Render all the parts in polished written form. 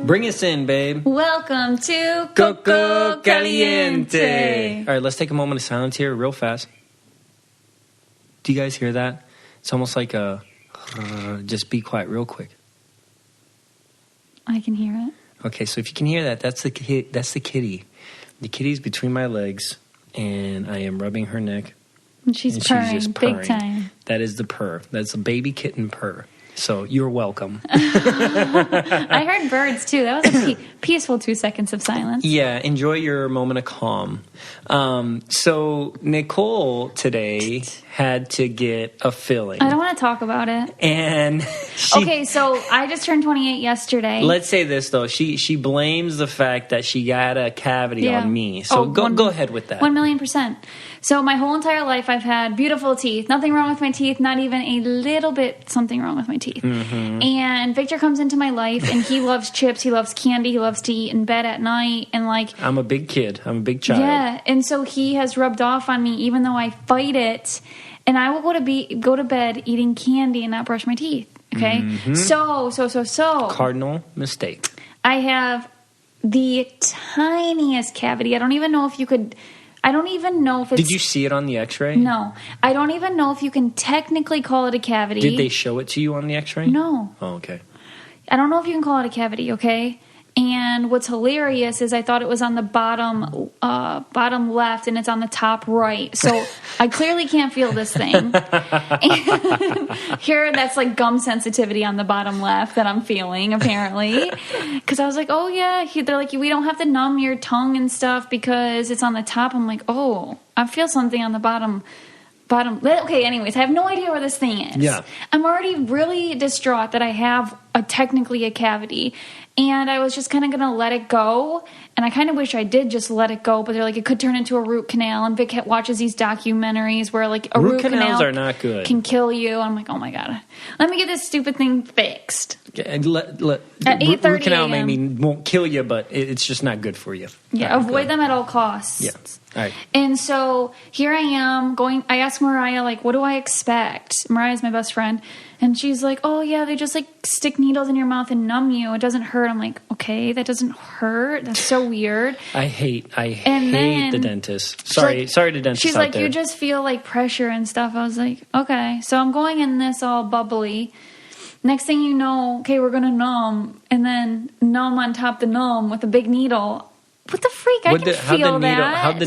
Bring us in, babe. Welcome to Coco Caliente. All right, let's take a moment of silence here real fast. Do you guys hear that? It's almost like a... Just be quiet real quick. I can hear it. Okay, so if you can hear that, that's the kitty. The kitty's between my legs, and I am rubbing her neck. And she's purring, big time. That is the purr. That's a baby kitten purr. So you're welcome. I heard birds, too. That was a peaceful 2 seconds of silence. Yeah, enjoy your moment of calm. So Nicole today had to get a filling. I don't want to talk about it. And okay, so I just turned 28 yesterday. Let's say this, though. She blames the fact that she got a cavity on me. So go ahead with that. 1,000,000%. So my whole entire life I've had beautiful teeth. Nothing wrong with my teeth. Not even a little bit something wrong with my teeth. Mm-hmm. And Victor comes into my life, and he loves chips. He loves candy. He loves to eat in bed at night. And I'm a big kid. I'm a big child. Yeah, and so he has rubbed off on me, even though I fight it. And I will go to bed eating candy and not brush my teeth. Okay? Mm-hmm. So. Cardinal mistake. I have the tiniest cavity. I don't even know if it's... Did you see it on the x-ray? No. I don't even know if you can technically call it a cavity. Did they show it to you on the x-ray? No. Oh, okay. I don't know if you can call it a cavity, okay? And what's hilarious is I thought it was on the bottom left, and it's on the top right. So I clearly can't feel this thing. And here, that's like gum sensitivity on the bottom left that I'm feeling, apparently. Because I was like, oh, yeah. They're like, we don't have to numb your tongue and stuff because it's on the top. I'm like, oh, I feel something on the bottom. Okay, anyways, I have no idea where this thing is. Yeah. I'm already really distraught that I have technically a cavity. And I was just kind of going to let it go. And I kind of wish I did just let it go. But they're like, it could turn into a root canal. And Vic watches these documentaries where like a root canal are not good. Can kill you. I'm like, oh my God. Let me get this stupid thing fixed. At 8:30 root canal a.m. maybe won't kill you, but it's just not good for you. Yeah, avoid them at all costs. Yeah. All right. And so here I am I asked Mariah, like, what do I expect? Mariah's my best friend. And she's like, oh, yeah, they just, like, stick needles in your mouth and numb you. It doesn't hurt. I'm like, okay, that doesn't hurt. That's so weird. I hate the dentist. Sorry to dentists she's out like, there. you just feel, like, pressure and stuff. I was like, okay. So I'm going in this all bubbly. Next thing you know, okay, we're going to numb. And then numb on top the numb with a big needle. What the freak? I can feel that. How'd the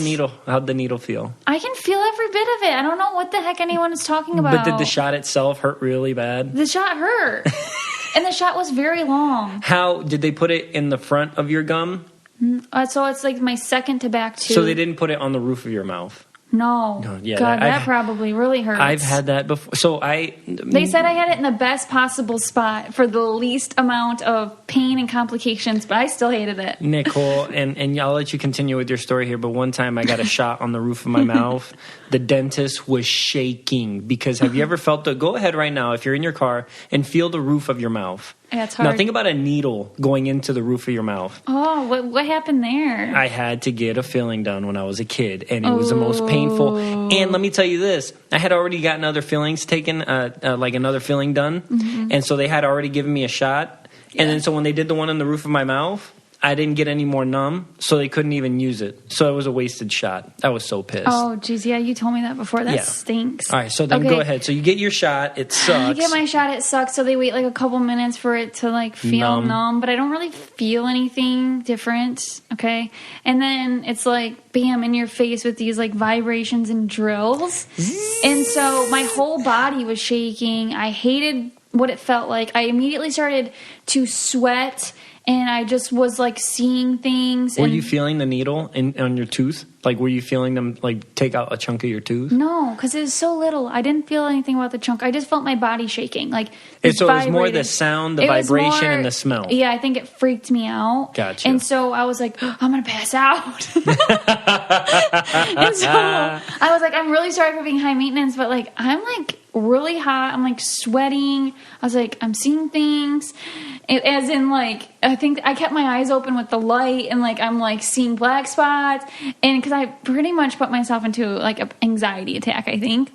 needle feel? I can feel every bit of it. I don't know what the heck anyone is talking about. But did the shot itself hurt really bad? The shot hurt. And the shot was very long. How did they put it in the front of your gum? So it's like my second to back tooth. So they didn't put it on the roof of your mouth? No. Yeah, God, that probably really hurts. I've had that before. So They said I had it in the best possible spot for the least amount of pain and complications, but I still hated it. Nicole, and I'll let you continue with your story here, but one time I got a shot on the roof of my mouth. The dentist was shaking because have you ever felt go ahead right now if you're in your car and feel the roof of your mouth. Yeah, it's hard. Now think about a needle going into the roof of your mouth. Oh, what happened there? I had to get a filling done when I was a kid, and it was the most painful. And let me tell you this: I had already gotten other fillings taken, like another filling done, and so they had already given me a shot. And then so when they did the one on the roof of my mouth, I didn't get any more numb, so they couldn't even use it. So it was a wasted shot. I was so pissed. Oh, geez, yeah, you told me that before. That stinks. All right, so then go ahead. So you get your shot. It sucks. I get my shot. It sucks. So they wait like a couple minutes for it to like feel numb, but I don't really feel anything different. Okay, and then it's like bam in your face with these like vibrations and drills, and so my whole body was shaking. I hated what it felt like. I immediately started to sweat. And I just was, like, seeing things. Were you feeling the needle on your tooth? Like, were you feeling them, like, take out a chunk of your tooth? No, because it was so little. I didn't feel anything about the chunk. I just felt my body shaking. Like, so it was more the sound, the vibration, and the smell. Yeah, I think it freaked me out. Gotcha. And so I was like, oh, I'm going to pass out. And so I was like, I'm really sorry for being high maintenance, but, like, I'm, like, really hot. I'm, like, sweating. I was like, I'm seeing things. As in, like, I think I kept my eyes open with the light and, like, I'm, like, seeing black spots. And because I pretty much put myself into, like, an anxiety attack, I think.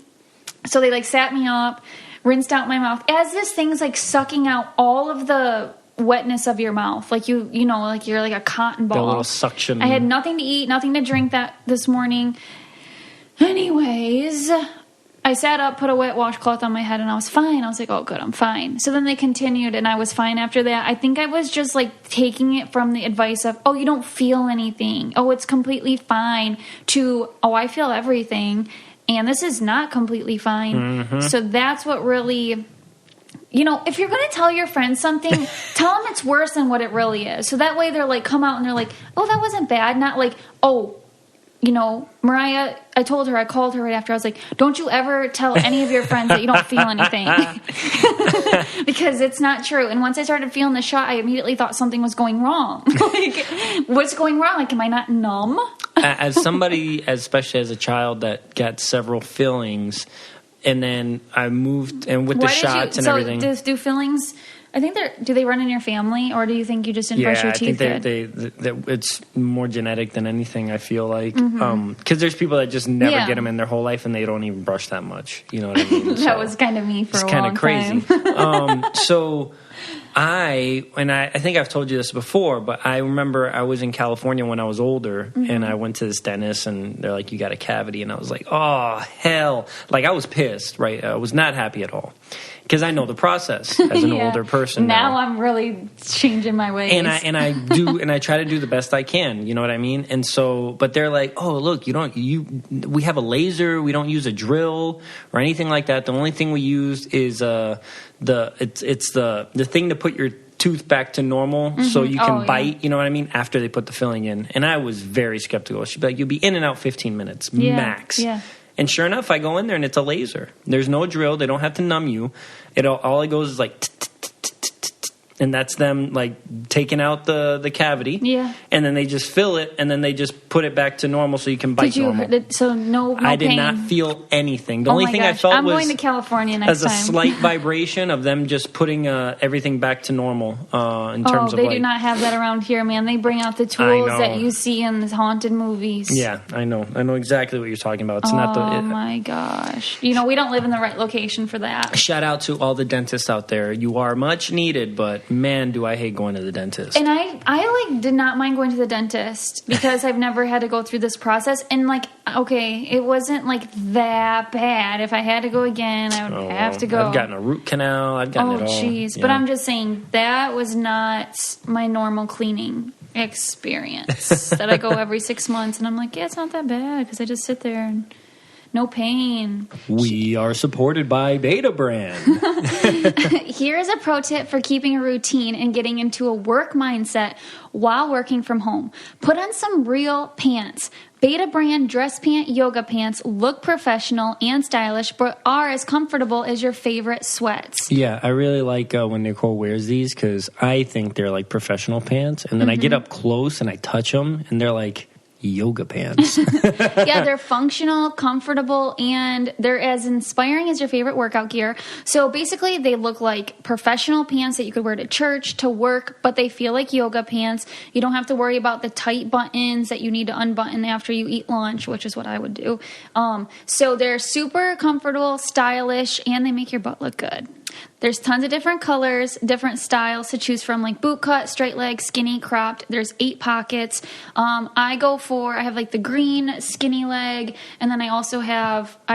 So they, like, sat me up, rinsed out my mouth. As this thing's, like, sucking out all of the wetness of your mouth. Like you're like a cotton ball. The little suction. I had nothing to eat, nothing to drink this morning. Anyways, I sat up, put a wet washcloth on my head, and I was fine. I was like, oh, good, I'm fine. So then they continued, and I was fine after that. I think I was just, like, taking it from the advice of, oh, you don't feel anything. Oh, it's completely fine, to, oh, I feel everything, and this is not completely fine. Mm-hmm. So that's what really... if you're going to tell your friends something, tell them it's worse than what it really is. So that way they're, like, come out and they're like, oh, that wasn't bad. Not like, oh... Mariah, I told her, I called her right after. I was like, don't you ever tell any of your friends that you don't feel anything. Because it's not true. And once I started feeling the shot, I immediately thought something was going wrong. Like, what's going wrong? Like, am I not numb? As somebody, especially as a child that got several fillings, and then I moved, and with the shots and everything. So do fillings... I think do they run in your family, or do you think you just didn't brush your teeth? I think it's more genetic than anything, I feel like. Because there's people that just never get them in their whole life, and they don't even brush that much. You know what I mean? That was kind of me for a long time. It's kind of crazy. So I think I've told you this before, but I remember I was in California when I was older, and I went to this dentist, and they're like, you got a cavity. And I was like, oh, hell. Like, I was pissed, right? I was not happy at all. Because I know the process as an older person now. I'm really changing my ways. And I try to do the best I can, you know what I mean? And so, but they're like, oh, look, we have a laser, we don't use a drill or anything like that. The only thing we use is the thing to put your tooth back to normal so you can bite, you know what I mean, after they put the filling in. And I was very skeptical. She'd be like, you'll be in and out 15 minutes max. Yeah. And sure enough, I go in there and it's a laser. There's no drill. They don't have to numb you. All it goes is like, and that's them like taking out the cavity. Yeah. And then they just fill it, and then they just put it back to normal so you can bite normal. So no I did pain. not feel anything. The only thing I felt was going to California next as a slight vibration of them just putting everything back to normal in terms of they do not have that around here, man. They bring out the tools that you see in the haunted movies. Yeah, I know exactly what you're talking about. It's not the. Oh my gosh! We don't live in the right location for that. Shout out to all the dentists out there. You are much needed, but man, do I hate going to the dentist. And I did not mind going to the dentist because I've never had to go through this process. And it wasn't like that bad. If I had to go again, I would have to go. I've gotten a root canal. I've gotten it all. Oh, jeez. Yeah. But I'm just saying that was not my normal cleaning experience. That I go every 6 months, and I'm like, yeah, it's not that bad because I just sit there and no pain. We are supported by Beta Brand. Here's a pro tip for keeping a routine and getting into a work mindset while working from home. Put on some real pants. Beta Brand dress pant yoga pants look professional and stylish, but are as comfortable as your favorite sweats. Yeah, I really like when Nicole wears these because I think they're like professional pants. And then I get up close and I touch them, and they're like yoga pants. Yeah, they're functional, comfortable, and they're as inspiring as your favorite workout gear. So basically, they look like professional pants that you could wear to church, to work, but they feel like yoga pants. You don't have to worry about the tight buttons that you need to unbutton after you eat lunch, which is what I would do. So they're super comfortable, stylish, and they make your butt look good. There's tons of different colors, different styles to choose from, like boot cut, straight leg, skinny, cropped. There's 8 pockets. I have like the green skinny leg, and then I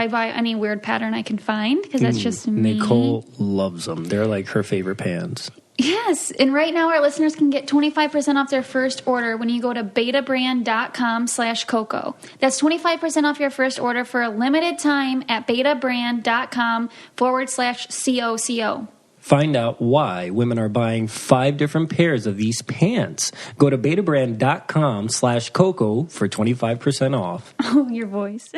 buy any weird pattern I can find because that's just me. Nicole loves them. They're like her favorite pants. Yes, and right now our listeners can get 25% off their first order when you go to betabrand.com/Coco. That's 25% off your first order for a limited time at betabrand.com/COCO. Find out why women are buying 5 different pairs of these pants. Go to betabrand.com/Coco for 25% off. Oh, your voice.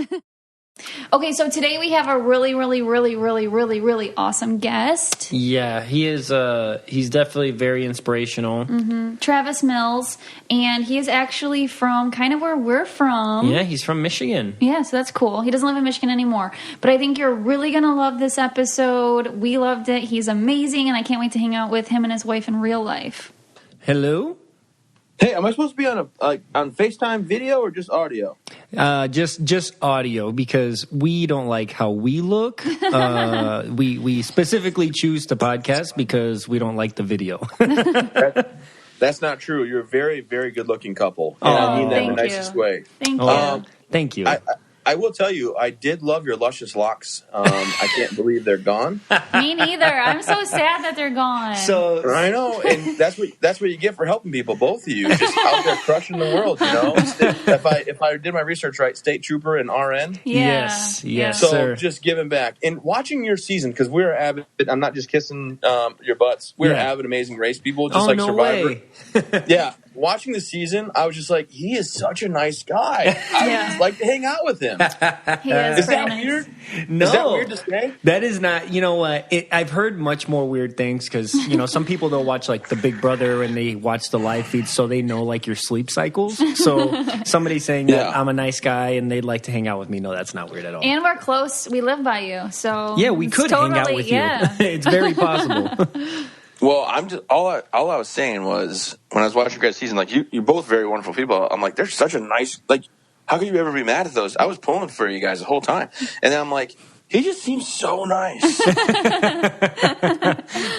Okay, so today we have a really, really, really, really, really, really awesome guest. Yeah, he is. He's definitely very inspirational. Mm-hmm. Travis Mills, and he is actually from kind of where we're from. Yeah, he's from Michigan. Yeah, so that's cool. He doesn't live in Michigan anymore, but I think you're really going to love this episode. We loved it. He's amazing, and I can't wait to hang out with him and his wife in real life. Hello? Hey, am I supposed to be on on FaceTime video or just audio? Just audio, because we don't like how we look. We specifically choose to podcast because we don't like the video. That's not true. You're a very, very good-looking couple. And I mean that in the nicest way. Thank you. Thank you. I will tell you, I did love your luscious locks. I can't believe they're gone. Me neither. I'm so sad that they're gone. So I know, and that's what you get for helping people. Both of you just out there crushing the world. You know, if I did my research right, state trooper and RN. Yes, So sir. just giving back and watching your season, because we're avid. I'm not just kissing your butts. We're avid, amazing race people, just like no Survivor. way. Yeah. Watching the season, I was just like, he is such a nice guy. I would like to hang out with him. He is that nice. weird? No. Is that weird to say? That is not, you know what, I've heard much more weird things, because, you know, some people, they'll watch, like, the Big Brother and they watch the live feeds so they know, like, your sleep cycles. So somebody saying that I'm a nice guy and they'd like to hang out with me, no, that's not weird at all. And we're close. We live by you, so Yeah, we could hang out with you. It's very possible. Well, I'm just all I was saying was, when I was watching your guys' season, like you're both very wonderful people. I'm like, they're such a nice, like, how could you ever be mad at those? I was pulling for you guys the whole time, and then I'm like, he just seems so nice.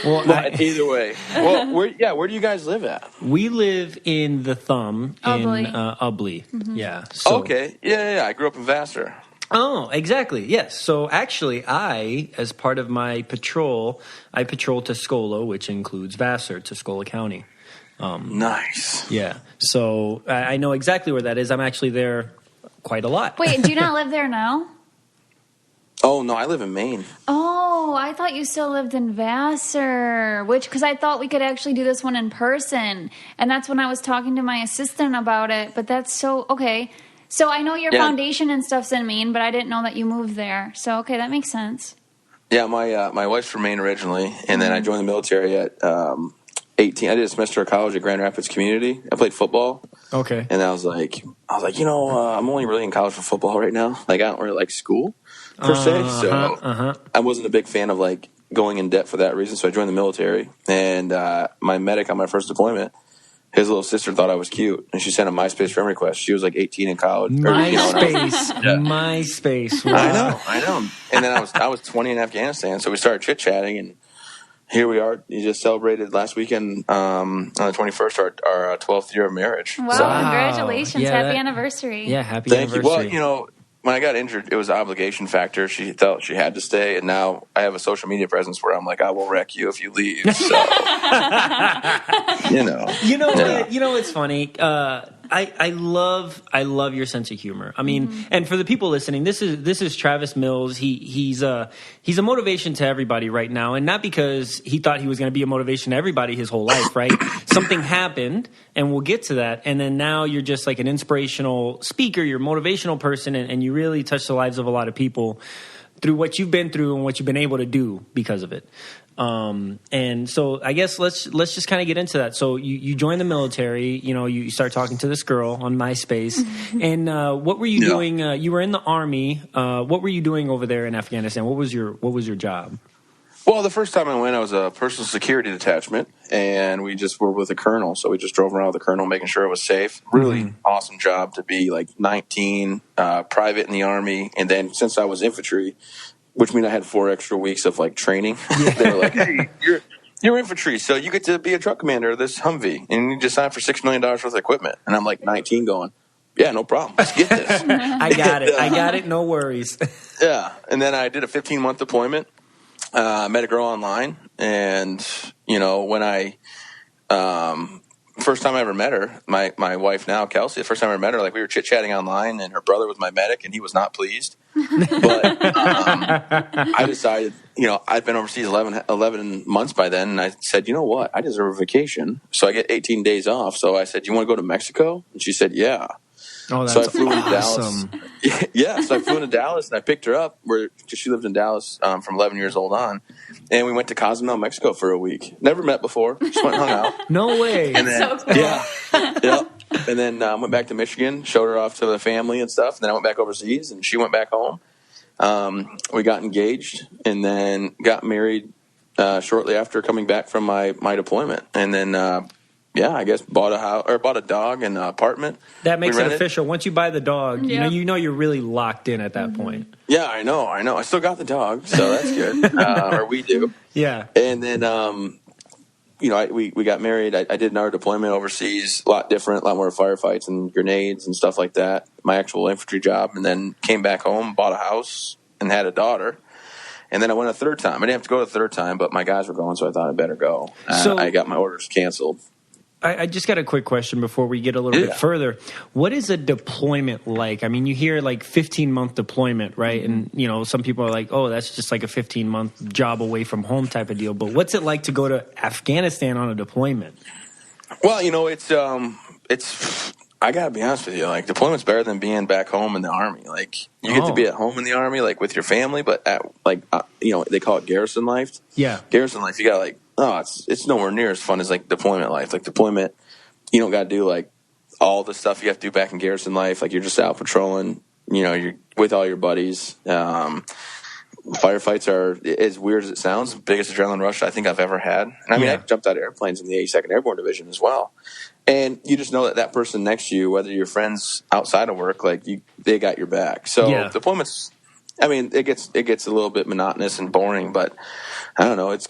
But either way, well, where do you guys live at? We live in the Thumb Ubly. in Ubly. Mm-hmm. Yeah. So, Okay, yeah. I grew up in Vassar. Oh, exactly. Yes. So actually, as part of my patrol, I patrol Tuscola, which includes Vassar, Tuscola County. Nice. Yeah. So I know exactly where that is. I'm actually there quite a lot. Wait, do you not live there now? Oh no, I live in Maine. Oh, I thought you still lived in Vassar, because I thought we could actually do this one in person. And that's when I was talking to my assistant about it. But that's so, okay. So I know your foundation and stuff's in Maine, but I didn't know that you moved there. So, okay, that makes sense. Yeah, my wife's from Maine originally, and then I joined the military at 18. I did a semester of college at Grand Rapids Community. I played football. Okay. And I was like, you know, I'm only really in college for football right now. Like, I don't really like school per se, so I wasn't a big fan of like going in debt for that reason. So I joined the military, and my medic on my first deployment, his little sister thought I was cute, and she sent a MySpace friend request. She was like 18 in college. MySpace. Wow. I know. And then I was 20 in Afghanistan, so we started chit chatting, and here we are. You just celebrated last weekend on the 21st our 12th year of marriage. Wow! Congratulations! Happy anniversary! Yeah, happy Thank anniversary. you. Well, you know, when I got injured, it was an obligation factor. She felt she had to stay, and now I have a social media presence where I'm like, I will wreck you if you leave. So, you know. You know, it's funny. I love your sense of humor. I mean, and for the people listening, this is Travis Mills. He's a motivation to everybody right now, and not because he thought he was going to be a motivation to everybody his whole life, right? Something happened, and we'll get to that. And then now you're just like an inspirational speaker. You're a motivational person, and you really touch the lives of a lot of people through what you've been through and what you've been able to do because of it. And so I guess let's just kind of get into that. So you join the military, you know, you start talking to this girl on MySpace, and what were you doing? You were in the Army. What were you doing over there in Afghanistan? What was your job? Well, the first time I went, I was a personal security detachment, and we just were with a colonel. So we just drove around with the colonel, making sure it was safe. Really awesome job to be like 19, private in the Army. And then since I was infantry, which means I had 4 extra weeks of like training, they were like, hey, you're infantry, so you get to be a truck commander of this Humvee, and you just sign for $6 million worth of equipment. And I'm like 19 going, yeah, no problem. Let's get this. I got it. No worries. Yeah. And then I did a 15-month deployment. Met a girl online, and you know, when I first time I ever met her, my wife now, Kelsey, the first time I ever met her, like we were chit chatting online, and her brother was my medic, and he was not pleased. But I decided, you know, I'd been overseas 11 months by then, and I said, you know what, I deserve a vacation, so I get 18 days off. So I said, do you want to go to Mexico? And she said, yeah. Oh, that's so I flew into awesome. Dallas. Yeah, so I flew into Dallas, and I picked her up because she lived in Dallas from 11 years old on, and we went to Cozumel, Mexico for a week. Never met before, just went and hung out. No way. And then, so cool. Yeah. And then went back to Michigan, showed her off to the family and stuff. And then I went back overseas, and she went back home. We got engaged, and then got married shortly after coming back from my deployment. And then I guess bought a house or bought a dog and an apartment. That makes it official. Once you buy the dog, you know you're really locked in at that point. Yeah, I know. I still got the dog, so that's good. Or we do. Yeah. And then, we got married. I did another deployment overseas, a lot different, a lot more firefights and grenades and stuff like that. My actual infantry job, and then came back home, bought a house, and had a daughter. And then I went a third time. I didn't have to go a third time, but my guys were going, so I thought I'd better go. So I got my orders canceled. I just got a quick question before we get a little bit further. What is a deployment like? I mean, you hear like 15-month deployment, right? And, some people are like, oh, that's just like a 15-month job away from home type of deal. But what's it like to go to Afghanistan on a deployment? Well, it's I got to be honest with you. Like, deployment's better than being back home in the Army. Like, you get to be at home in the Army, like, with your family, but they call it garrison life. Yeah. Garrison life, you got like, it's nowhere near as fun as like deployment life. Like deployment, you don't got to do like all the stuff you have to do back in garrison life. Like you're just out patrolling, you're with all your buddies. Firefights are, as weird as it sounds, the biggest adrenaline rush I think I've ever had. And I mean, I jumped out of airplanes in the 82nd Airborne Division as well. And you just know that person next to you, whether you're friends outside of work, like they got your back. So deployments, I mean, it gets a little bit monotonous and boring, but I don't know. It's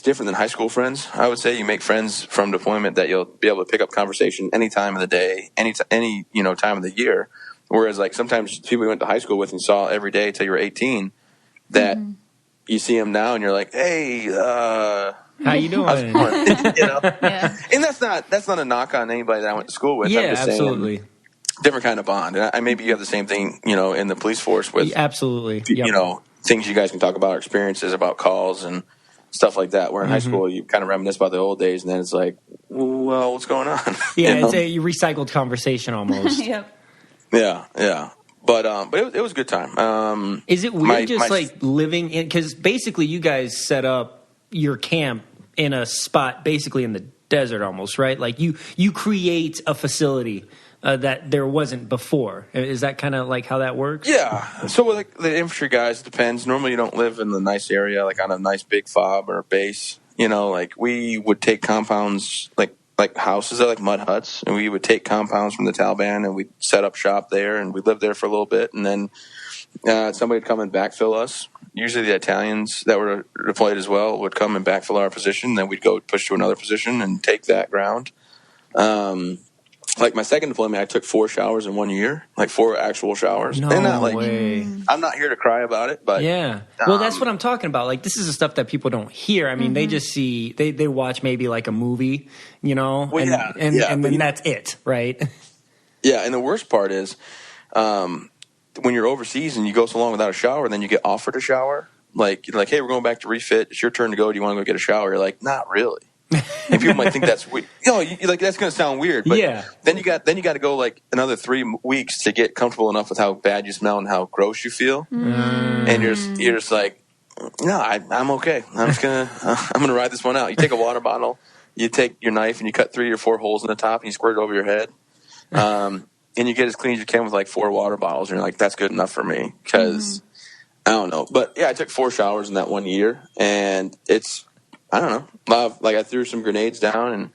different than high school friends. I would say you make friends from deployment that you'll be able to pick up conversation any time of the day, any time of the year. Whereas like sometimes people you went to high school with and saw every day till you were 18, that you see them now and you're like, hey, how you doing? And that's not a knock on anybody that I went to school with. Yeah, I'm just absolutely. Saying, different kind of bond. And maybe you have the same thing, in the police force with absolutely, things you guys can talk about, experiences about calls and stuff like that. Where in high school you kind of reminisce about the old days, and then it's like, well, what's going on? Yeah, it's a recycled conversation almost. Yep. Yeah. But it was a good time. Is it weird like living in, because basically you guys set up your camp in a spot basically in the desert almost, right? Like you create a facility that there wasn't before. Is that kind of like how that works? Yeah. So like the infantry guys, it depends. Normally you don't live in the nice area, like on a nice big fob or base. Like we would take compounds, like houses that are like mud huts, and we would take compounds from the Taliban and we'd set up shop there, and we'd live there for a little bit, and then somebody would come and backfill us. Usually the Italians that were deployed as well would come and backfill our position. Then we'd go push to another position and take that ground. Like my second deployment, I took 4 showers in 1 year, like 4 actual showers. No way. I'm not here to cry about it, but yeah. Well, that's what I'm talking about. Like, this is the stuff that people don't hear. I mean, they just see, they watch maybe like a movie, and then that's it, right? Yeah, and the worst part is when you're overseas and you go so long without a shower, and then you get offered a shower, like, you're like, hey, we're going back to refit. It's your turn to go. Do you want to go get a shower? You're like, not really. And people might think that's weird. Like that's going to sound weird, but then you got to go like another 3 weeks to get comfortable enough with how bad you smell and how gross you feel, and you're just like, no, I'm okay. I'm gonna ride this one out. You take a water bottle, you take your knife, and you cut 3 or 4 holes in the top, and you squirt it over your head, and you get as clean as you can with like 4 water bottles, and you're like, that's good enough for me, because I don't know, but yeah, I took 4 showers in that 1 year, and it's. I don't know. Like I threw some grenades down and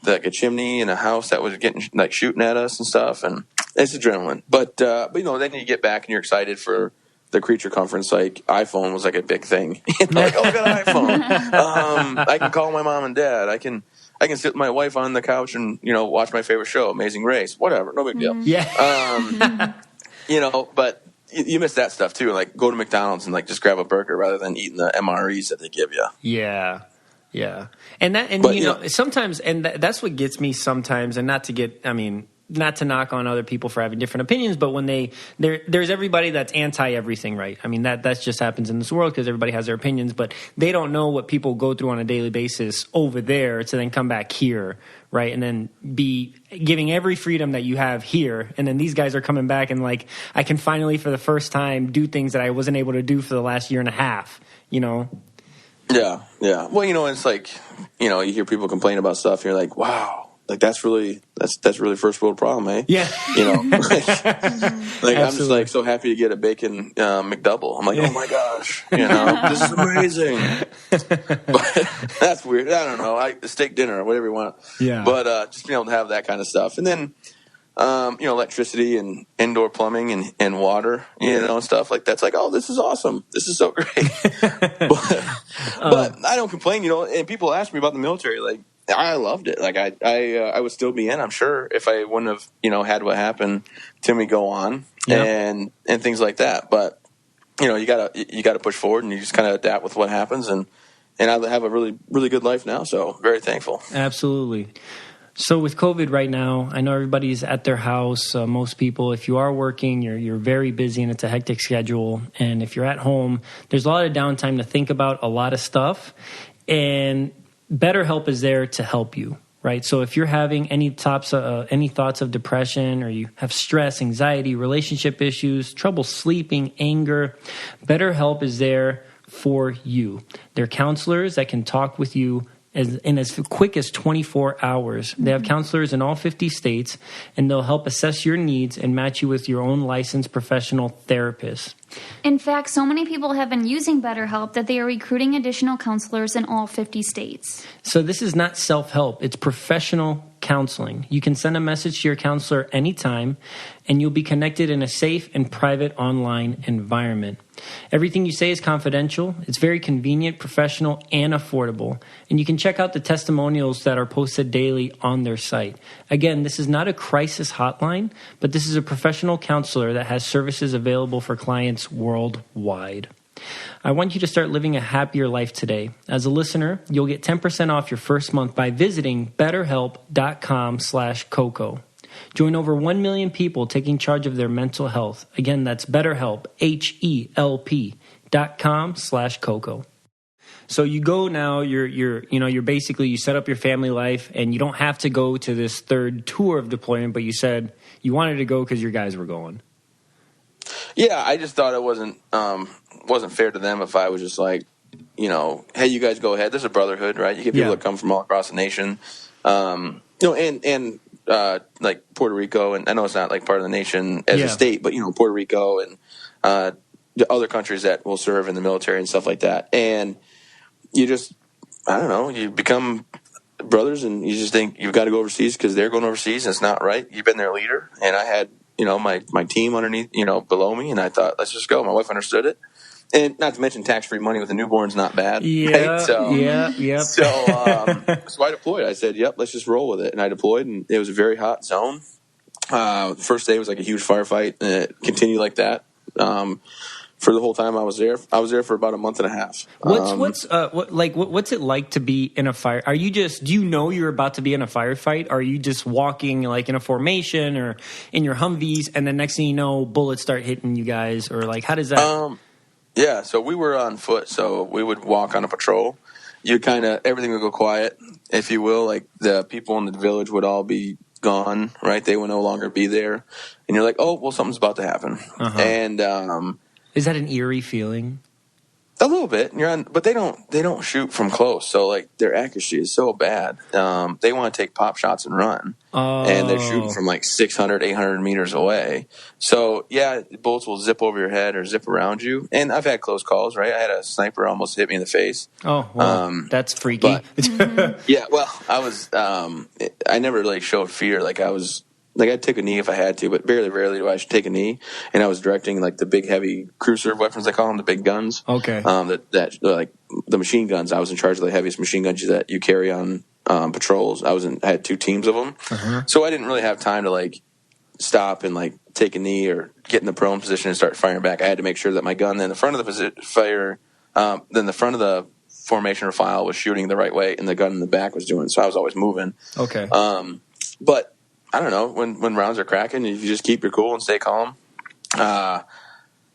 like a chimney in a house that was getting like shooting at us and stuff, and it's adrenaline. But then you get back and you're excited for the creature conference. Like iPhone was like a big thing. Like, oh, I got an iPhone. I can call my mom and dad. I can sit with my wife on the couch and watch my favorite show, Amazing Race. Whatever, no big deal. Yeah. But. You miss that stuff too. Like go to McDonald's and like just grab a burger rather than eating the MREs that they give you. Yeah. Sometimes, and that's what gets me sometimes, and not to knock on other people for having different opinions, but when there's everybody that's anti everything, right? I mean, that just happens in this world because everybody has their opinions, but they don't know what people go through on a daily basis over there to then come back here, right? And then be giving every freedom that you have here. And then these guys are coming back and like, I can finally, for the first time, do things that I wasn't able to do for the last year and a half, Yeah. Well, it's like, you hear people complain about stuff and you're like, wow, like that's really first world problem, eh? Yeah. You know, like I'm just like so happy to get a bacon McDouble. I'm like, oh my gosh, you know, this is amazing. But that's weird. I don't know, steak dinner or whatever you want. Yeah. But just being able to have that kind of stuff, and then you know, electricity and indoor plumbing and water, you know, and stuff like that's like, oh, this is awesome. This is so great. but I don't complain, you know. And people ask me about the military, like I loved it. Like I would still be in, I'm sure, if I wouldn't have, you know, had what happened to me go on and things like that. But you know, you gotta push forward and you just kind of adapt with what happens. And I have a really, really good life now. So very thankful. Absolutely. So with COVID right now, I know everybody's at their house. Most people, if you are working, you're very busy and it's a hectic schedule. And if you're at home, there's a lot of downtime to think about a lot of stuff. And BetterHelp is there to help you, right? So if you're having any thoughts of depression, or you have stress, anxiety, relationship issues, trouble sleeping, anger, BetterHelp is there for you. They're counselors that can talk with you in as quick as 24 hours. They have counselors in all 50 states, and they'll help assess your needs and match you with your own licensed professional therapist. In fact, so many people have been using BetterHelp that they are recruiting additional counselors in all 50 states. So this is not self-help. It's professional counseling. You can send a message to your counselor anytime, and you'll be connected in a safe and private online environment. Everything you say is confidential. It's very convenient, professional, and affordable. And you can check out the testimonials that are posted daily on their site. Again, this is not a crisis hotline, but this is a professional counselor that has services available for clients worldwide. I want you to start living a happier life today. As a listener, you'll get 10% off your first month by visiting betterhelp.com/Coco. Join over 1 million people taking charge of their mental health. Again, that's BetterHelp, HELP.com/Coco. So you go now, you're basically, you set up your family life, and you don't have to go to this third tour of deployment, but you said you wanted to go because your guys were going. Yeah, I just thought it wasn't fair to them if I was just like, you know, hey, you guys go ahead. There's a brotherhood, right? You get people that come from all across the nation, you know, and like Puerto Rico, and I know it's not like part of the nation as a state, but you know, Puerto Rico and the other countries that will serve in the military and stuff like that. And you just, I don't know, you become brothers, and you just think you've got to go overseas because they're going overseas, and it's not right. You've been their leader, and I had, you know, my team underneath, you know, below me, and I thought, let's just go. My wife understood it. And not to mention tax-free money with a newborn's not bad. Yeah, right? So, yeah. So I deployed. I said, yep, let's just roll with it. And I deployed, and it was a very hot zone. The first day was like a huge firefight, and it continued like that for the whole time I was there. I was there for about a month and a half. What's it like to be in a fire? Do you know you're about to be in a firefight? Are you just walking like in a formation or in your Humvees, and then next thing you know, bullets start hitting you guys, or like how does that? Yeah, so we were on foot, so we would walk on a patrol. Everything would go quiet, if you will. Like the people in the village would all be gone, right? They would no longer be there, and you're like, oh, well, something's about to happen. And is that an eerie feeling? A little bit. But they don't shoot from close, so like their accuracy is so bad. They want to take pop shots and run, and they're shooting from like 600, 800 meters away. So yeah, bullets will zip over your head or zip around you. And I've had close calls, right? I had a sniper almost hit me in the face. Oh, well, that's freaky. But, yeah, well, I was. I never really showed fear. I'd take a knee if I had to, but rarely do I take a knee. And I was directing like the big heavy cruiser weapons, they call them, the big guns. Okay. That like the machine guns. I was in charge of the heaviest machine guns that you carry on patrols. I had 2 teams of them, so I didn't really have time to like stop and like take a knee or get in the prone position and start firing back. I had to make sure that my gun in the front of the then the front of the formation or file was shooting the right way, and the gun in the back was doing. So I was always moving. Okay. But I don't know, when rounds are cracking, if you just keep your cool and stay calm.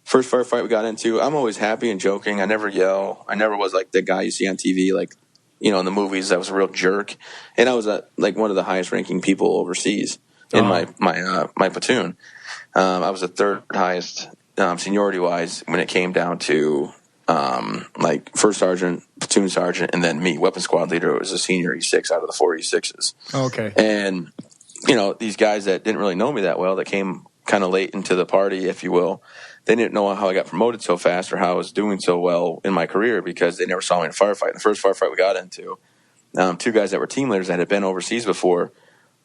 First firefight we got into, I'm always happy and joking. I never yell. I never was like the guy you see on TV, like, you know, in the movies. I was a real jerk. And I was like one of the highest ranking people overseas in my platoon. I was the third highest seniority wise when it came down to like first sergeant, platoon sergeant, and then me, weapons squad leader, was a senior E6 out of the 4 E6s. Okay. And, these guys that didn't really know me that well, that came kind of late into the party, if you will, they didn't know how I got promoted so fast or how I was doing so well in my career because they never saw me in a firefight. The first firefight we got into, 2 guys that were team leaders that had been overseas before,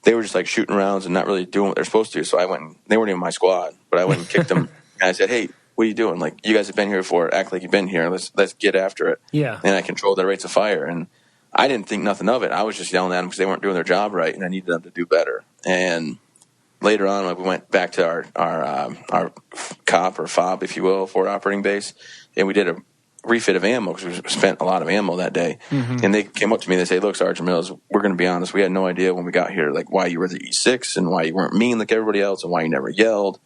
they were just like shooting rounds and not really doing what they're supposed to. So I went, they weren't even my squad, but I went and kicked them. And I said, hey, what are you doing? Like, you guys have been here before. Act like you've been here. Let's get after it. Yeah. And I controlled their rates of fire. And I didn't think nothing of it. I was just yelling at them because they weren't doing their job right, and I needed them to do better. And later on, we went back to our COP or FOB, if you will, forward operating base, and we did a refit of ammo because we spent a lot of ammo that day. Mm-hmm. And they came up to me and they say, look, Sergeant Mills, we're going to be honest. We had no idea when we got here, like, why you were the E6 and why you weren't mean like everybody else and why you never yelled.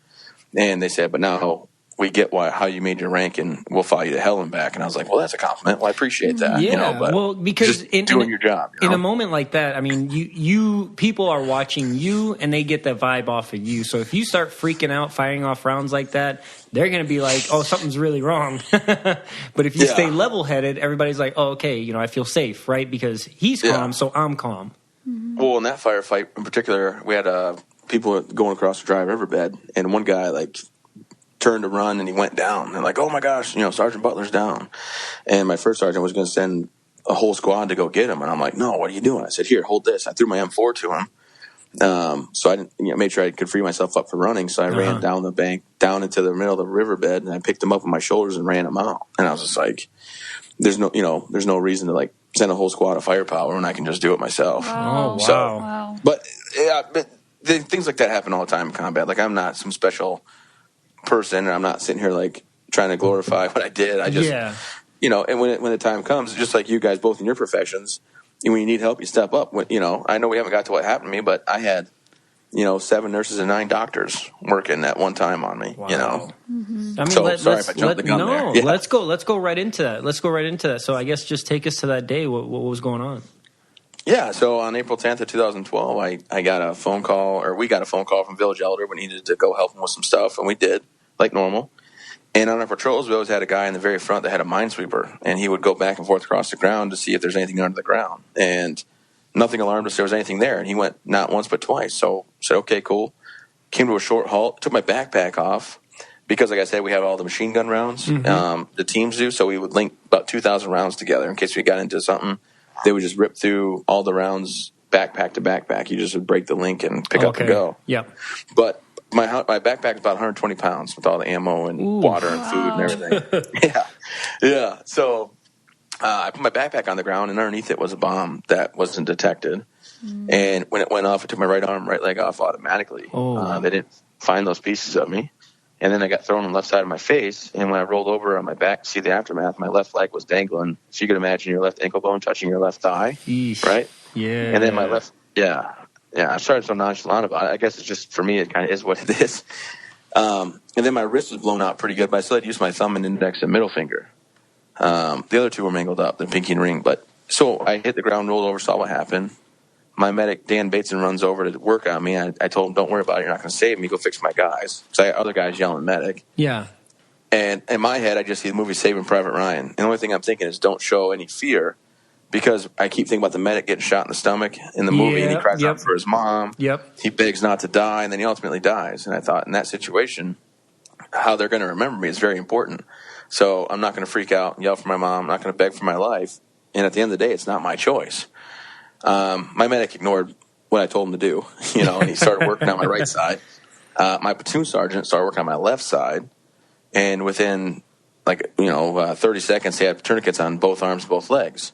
And they said, but now we get how you made your rank and we'll follow you to hell and back. And I was like, well, that's a compliment. Well, I appreciate that. Yeah, but because just doing your job. In a moment like that, I mean, you people are watching you and they get the vibe off of you. So if you start freaking out, firing off rounds like that, they're going to be like, oh, something's really wrong. But if you stay level-headed, everybody's like, oh, okay, I feel safe, right? Because he's calm, so I'm calm. Mm-hmm. Well, in that firefight in particular, we had people going across the dry riverbed, and one guy, like, turned to run and he went down. And like, oh my gosh, Sergeant Butler's down. And my first sergeant was going to send a whole squad to go get him. And I'm like, no, what are you doing? I said, here, hold this. I threw my M4 to him. So I didn't, made sure I could free myself up for running. So I ran down the bank, down into the middle of the riverbed, and I picked him up on my shoulders and ran him out. And I was just like, there's no reason to like send a whole squad of firepower when I can just do it myself. Wow. So, Wow. But things like that happen all the time in combat. Like, I'm not some special person, and I'm not sitting here like trying to glorify what I did. I just, and when the time comes, just like you guys both in your professions, when you need help, you step up. I know we haven't got to what happened to me, but I had, 7 nurses and 9 doctors working at one time on me. Wow. Mm-hmm. I mean, sorry if I jumped the gun there. Yeah. Let's go right into that. So I guess just take us to that day. What was going on? Yeah, so on April 10th of 2012, I got a phone call, or we got a phone call from Village Elder. We needed to go help him with some stuff, and we did, like normal. And on our patrols, we always had a guy in the very front that had a minesweeper, and he would go back and forth across the ground to see if there's anything under the ground. And nothing alarmed us there was anything there, and he went not once but twice. So I said, okay, cool. Came to a short halt, took my backpack off, because like I said, we have all the machine gun rounds, the teams do, so we would link about 2,000 rounds together in case we got into something. They would just rip through all the rounds backpack to backpack. You just would break the link and pick up and go. Yep. But my backpack was about 120 pounds with all the ammo and water and food and everything. Yeah. So I put my backpack on the ground, and underneath it was a bomb that wasn't detected. And when it went off, it took my right arm, right leg off automatically. They didn't find those pieces of me. And then I got thrown on the left side of my face, and when I rolled over on my back to see the aftermath, my left leg was dangling. So you could imagine your left ankle bone touching your left thigh, right? Yeah. And then my left, I started so nonchalant about it. I guess it's just, for me, it kind of is what it is. And then my wrist was blown out pretty good, but I still had to use my thumb and index and middle finger. The other two were mangled up, the pinky and ring. But so I hit the ground, rolled over, saw what happened. My medic, Dan Bateson, runs over to work on me. I told him, don't worry about it. You're not going to save me. Go fix my guys. So I had other guys yelling medic. Yeah. And in my head, I just see the movie Saving Private Ryan. And the only thing I'm thinking is don't show any fear, because I keep thinking about the medic getting shot in the stomach in the movie, and he cries out for his mom. Yep. He begs not to die, and then he ultimately dies. And I thought, in that situation, how they're going to remember me is very important. So I'm not going to freak out and yell for my mom. I'm not going to beg for my life. And at the end of the day, it's not my choice. My medic ignored what I told him to do, and he started working on my right side. My platoon sergeant started working on my left side, and within 30 seconds, they had tourniquets on both arms, both legs.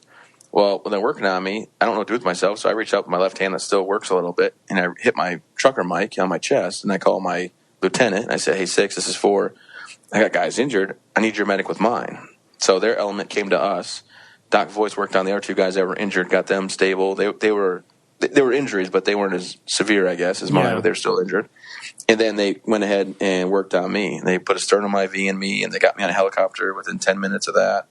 Well, when they're working on me, I don't know what to do with myself, so I reach out with my left hand that still works a little bit, and I hit my trucker mic on my chest, and I call my lieutenant, and I said, hey, 6, this is 4. I got guys injured. I need your medic with mine. So their element came to us. Doc Voice worked on the other 2 guys that were injured, got them stable. They were injuries, but they weren't as severe, I guess, as mine, but they were still injured. And then they went ahead and worked on me. They put a sternum IV in me, and they got me on a helicopter within 10 minutes of that.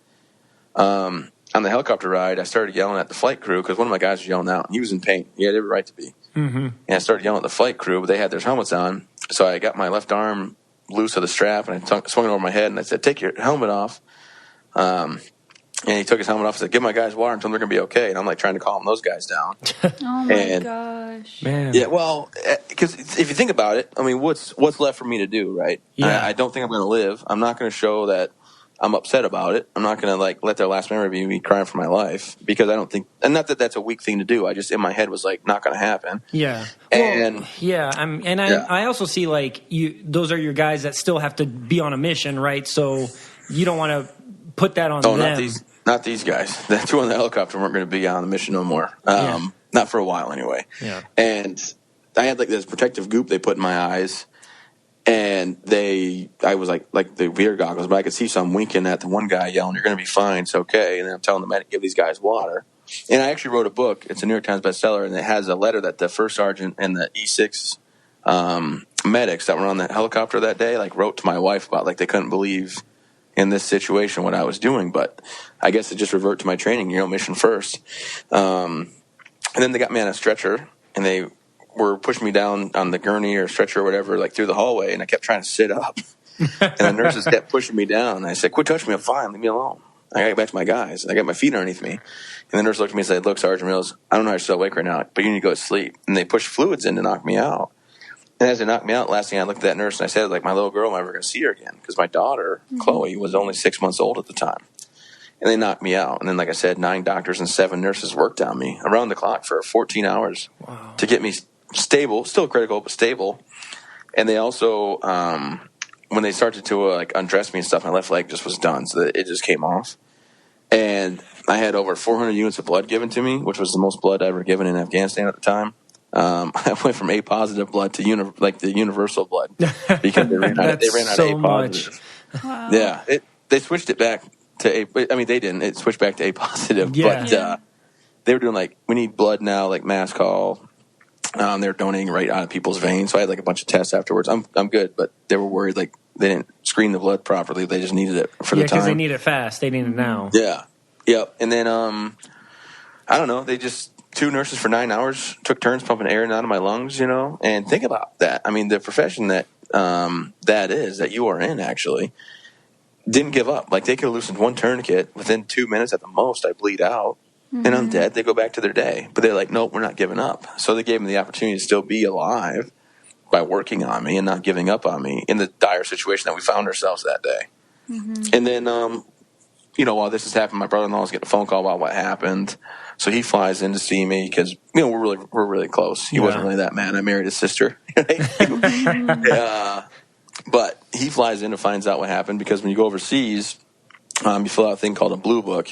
On the helicopter ride, I started yelling at the flight crew because one of my guys was yelling out. And he was in pain. He had every right to be. Mm-hmm. And I started yelling at the flight crew, but they had their helmets on. So I got my left arm loose of the strap, and I swung it over my head, and I said, take your helmet off. And he took his helmet off and said, give my guys water and tell them they're going to be okay. And I'm like trying to calm those guys down. Oh my gosh. Man. Yeah, well, because if you think about it, I mean, what's left for me to do, right? Yeah. I don't think I'm going to live. I'm not going to show that I'm upset about it. I'm not going to let their last memory be me crying for my life, because I don't think, and not that that's a weak thing to do. I just, in my head, was like, not going to happen. Yeah. And I also see those are your guys that still have to be on a mission, right? So you don't want to put that on them. Not these guys. The two on the helicopter weren't going to be on the mission no more. Not for a while anyway. Yeah. And I had this protective goop they put in my eyes, and I was like the VR goggles, but I could see some winking at the one guy yelling, "You're going to be fine. It's okay." And then I'm telling the medic, "Give these guys water." And I actually wrote a book. It's a New York Times bestseller, and it has a letter that the first sergeant and the E6 medics that were on the helicopter that day wrote to my wife about they couldn't believe in this situation what I was doing. But I guess it just revert to my training, mission first. And then they got me on a stretcher, and they were pushing me down on the gurney or stretcher or whatever, through the hallway, and I kept trying to sit up. And the nurses kept pushing me down. And I said, "Quit touching me, I'm fine, leave me alone. I gotta get back to my guys." I got my feet underneath me. And the nurse looked at me and said, "Look, Sergeant Mills, I don't know how you're still awake right now, but you need to go to sleep." And they pushed fluids in to knock me out. And as they knocked me out, last thing I looked at that nurse and I said, my little girl, am I ever going to see her again? Because my daughter, Chloe, was only 6 months old at the time. And they knocked me out. And then, like I said, 9 doctors and 7 nurses worked on me around the clock for 14 hours to get me stable, still critical, but stable. And they also, when they started to undress me and stuff, my left leg just was done. So that it just came off. And I had over 400 units of blood given to me, which was the most blood ever given in Afghanistan at the time. I went from A positive blood to the universal blood, because they ran out of A positive. Wow. Yeah, they switched it back to A. I mean, they didn't. It switched back to A positive, but they were doing we need blood now, mass call. They're donating right out of people's veins. So I had a bunch of tests afterwards. I'm good, but they were worried they didn't screen the blood properly. They just needed it for the time. Yeah, because they need it fast. They need it now. Yeah, yep. And then I don't know. They just 2 nurses for 9 hours took turns pumping air out of my lungs, and think about that. I mean, the profession that you are in actually didn't give up. They could have loosened one tourniquet within 2 minutes at the most. I bleed out and I'm dead. They go back to their day, but they're like, nope, we're not giving up. So they gave me the opportunity to still be alive by working on me and not giving up on me in the dire situation that we found ourselves that day. And then, while this is happening, my brother-in-law was getting a phone call about what happened. So he flies in to see me because we're really close. He wasn't really that mad. I married his sister, but he flies in and finds out what happened, because when you go overseas, you fill out a thing called a blue book,